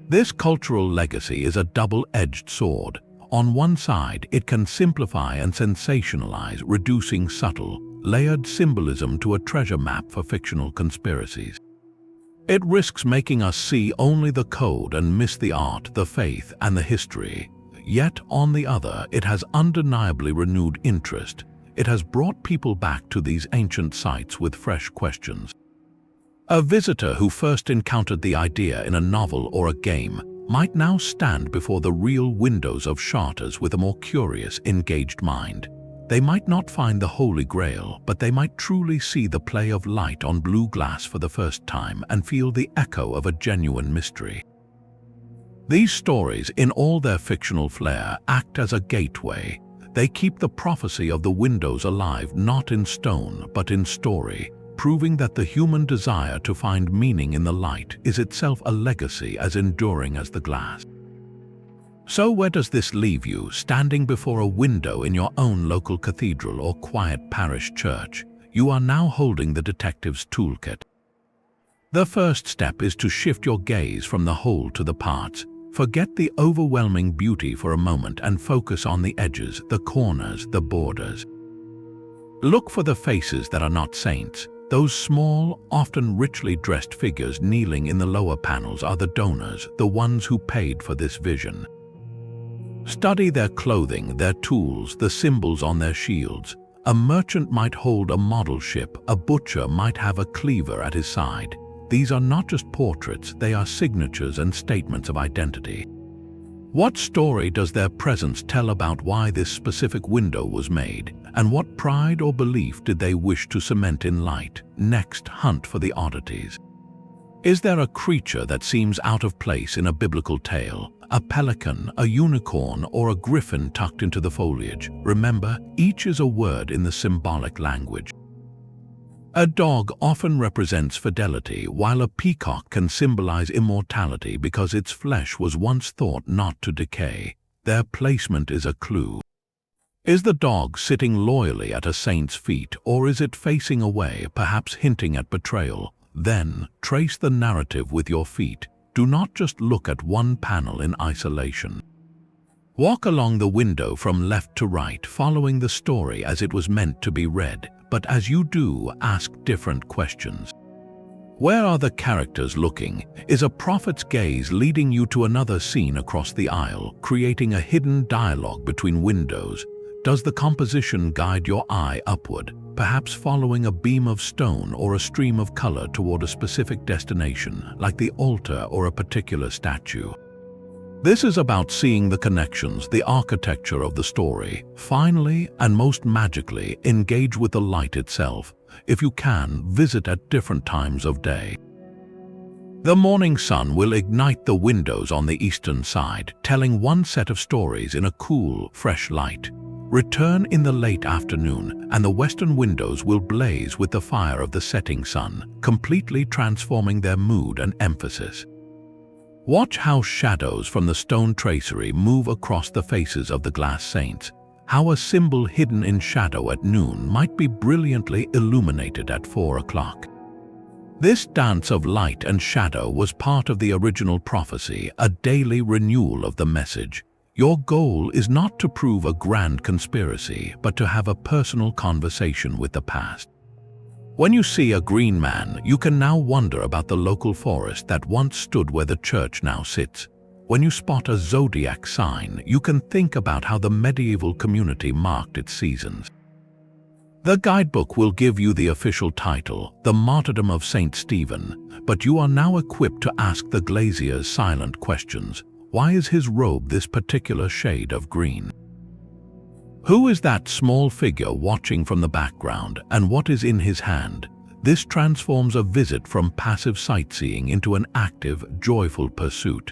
This cultural legacy is a double-edged sword. On one side, it can simplify and sensationalize, reducing subtle, layered symbolism to a treasure map for fictional conspiracies. It risks making us see only the code and miss the art, the faith, and the history. Yet, on the other, it has undeniably renewed interest. It has brought people back to these ancient sites with fresh questions. A visitor who first encountered the idea in a novel or a game might now stand before the real windows of Chartres with a more curious, engaged mind. They might not find the Holy Grail, but they might truly see the play of light on blue glass for the first time and feel the echo of a genuine mystery. These stories, in all their fictional flair, act as a gateway. They keep the prophecy of the windows alive not in stone, but in story, proving that the human desire to find meaning in the light is itself a legacy as enduring as the glass. So where does this leave you, standing before a window in your own local cathedral or quiet parish church? You are now holding the detective's toolkit. The first step is to shift your gaze from the whole to the parts. Forget the overwhelming beauty for a moment and focus on the edges, the corners, the borders. Look for the faces that are not saints. Those small, often richly dressed figures kneeling in the lower panels are the donors, the ones who paid for this vision. Study their clothing, their tools, the symbols on their shields. A merchant might hold a model ship, a butcher might have a cleaver at his side. These are not just portraits, they are signatures and statements of identity. What story does their presence tell about why this specific window was made, and what pride or belief did they wish to cement in light? Next, hunt for the oddities. Is there a creature that seems out of place in a biblical tale? A pelican, a unicorn, or a griffin tucked into the foliage? Remember, each is a word in the symbolic language. A dog often represents fidelity, while a peacock can symbolize immortality because its flesh was once thought not to decay. Their placement is a clue. Is the dog sitting loyally at a saint's feet, or is it facing away, perhaps hinting at betrayal? Then, trace the narrative with your feet. Do not just look at one panel in isolation. Walk along the window from left to right, following the story as it was meant to be read, but as you do, ask different questions. Where are the characters looking? Is a prophet's gaze leading you to another scene across the aisle, creating a hidden dialogue between windows? Does the composition guide your eye upward, perhaps following a beam of stone or a stream of color toward a specific destination, like the altar or a particular statue? This is about seeing the connections, the architecture of the story. Finally, and most magically, engage with the light itself. If you can, visit at different times of day. The morning sun will ignite the windows on the eastern side, telling one set of stories in a cool, fresh light. Return in the late afternoon, and the western windows will blaze with the fire of the setting sun, completely transforming their mood and emphasis. Watch how shadows from the stone tracery move across the faces of the glass saints, how a symbol hidden in shadow at noon might be brilliantly illuminated at 4 o'clock. This dance of light and shadow was part of the original prophecy, a daily renewal of the message. Your goal is not to prove a grand conspiracy, but to have a personal conversation with the past. When you see a green man, you can now wonder about the local forest that once stood where the church now sits. When you spot a zodiac sign, you can think about how the medieval community marked its seasons. The guidebook will give you the official title, The Martyrdom of Saint Stephen, but you are now equipped to ask the glazier's silent questions. Why is his robe this particular shade of green? Who is that small figure watching from the background, and what is in his hand? This transforms a visit from passive sightseeing into an active, joyful pursuit.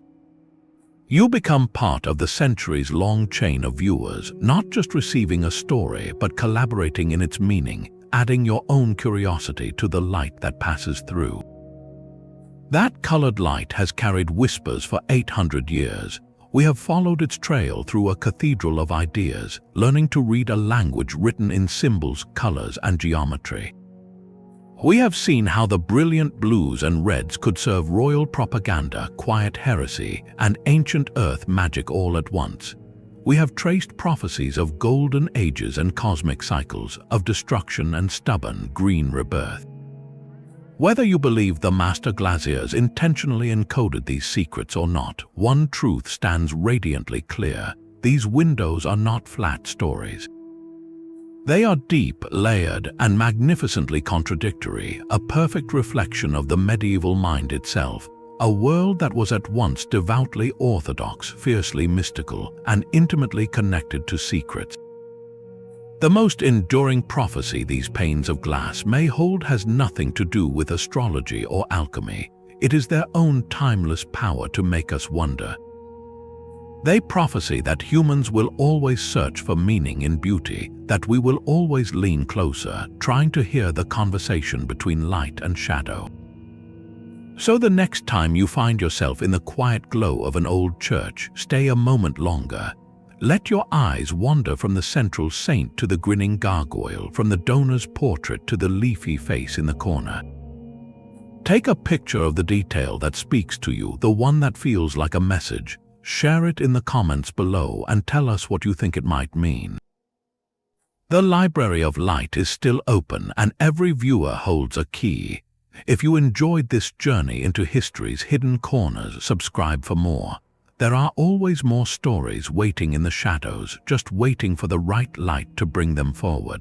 You become part of the centuries-long chain of viewers, not just receiving a story, but collaborating in its meaning, adding your own curiosity to the light that passes through. That colored light has carried whispers for 800 years. We have followed its trail through a cathedral of ideas, learning to read a language written in symbols, colors, and geometry. We have seen how the brilliant blues and reds could serve royal propaganda, quiet heresy, and ancient earth magic all at once. We have traced prophecies of golden ages and cosmic cycles, of destruction and stubborn green rebirth. Whether you believe the master glaziers intentionally encoded these secrets or not, one truth stands radiantly clear. These windows are not flat stories. They are deep, layered, and magnificently contradictory, a perfect reflection of the medieval mind itself, a world that was at once devoutly orthodox, fiercely mystical, and intimately connected to secrets. The most enduring prophecy these panes of glass may hold has nothing to do with astrology or alchemy. It is their own timeless power to make us wonder. They prophesy that humans will always search for meaning in beauty, that we will always lean closer, trying to hear the conversation between light and shadow. So the next time you find yourself in the quiet glow of an old church, stay a moment longer. Let your eyes wander from the central saint to the grinning gargoyle, from the donor's portrait to the leafy face in the corner. Take a picture of the detail that speaks to you, the one that feels like a message. Share it in the comments below and tell us what you think it might mean. The Library of Light is still open, and every viewer holds a key. If you enjoyed this journey into history's hidden corners, subscribe for more. There are always more stories waiting in the shadows, just waiting for the right light to bring them forward.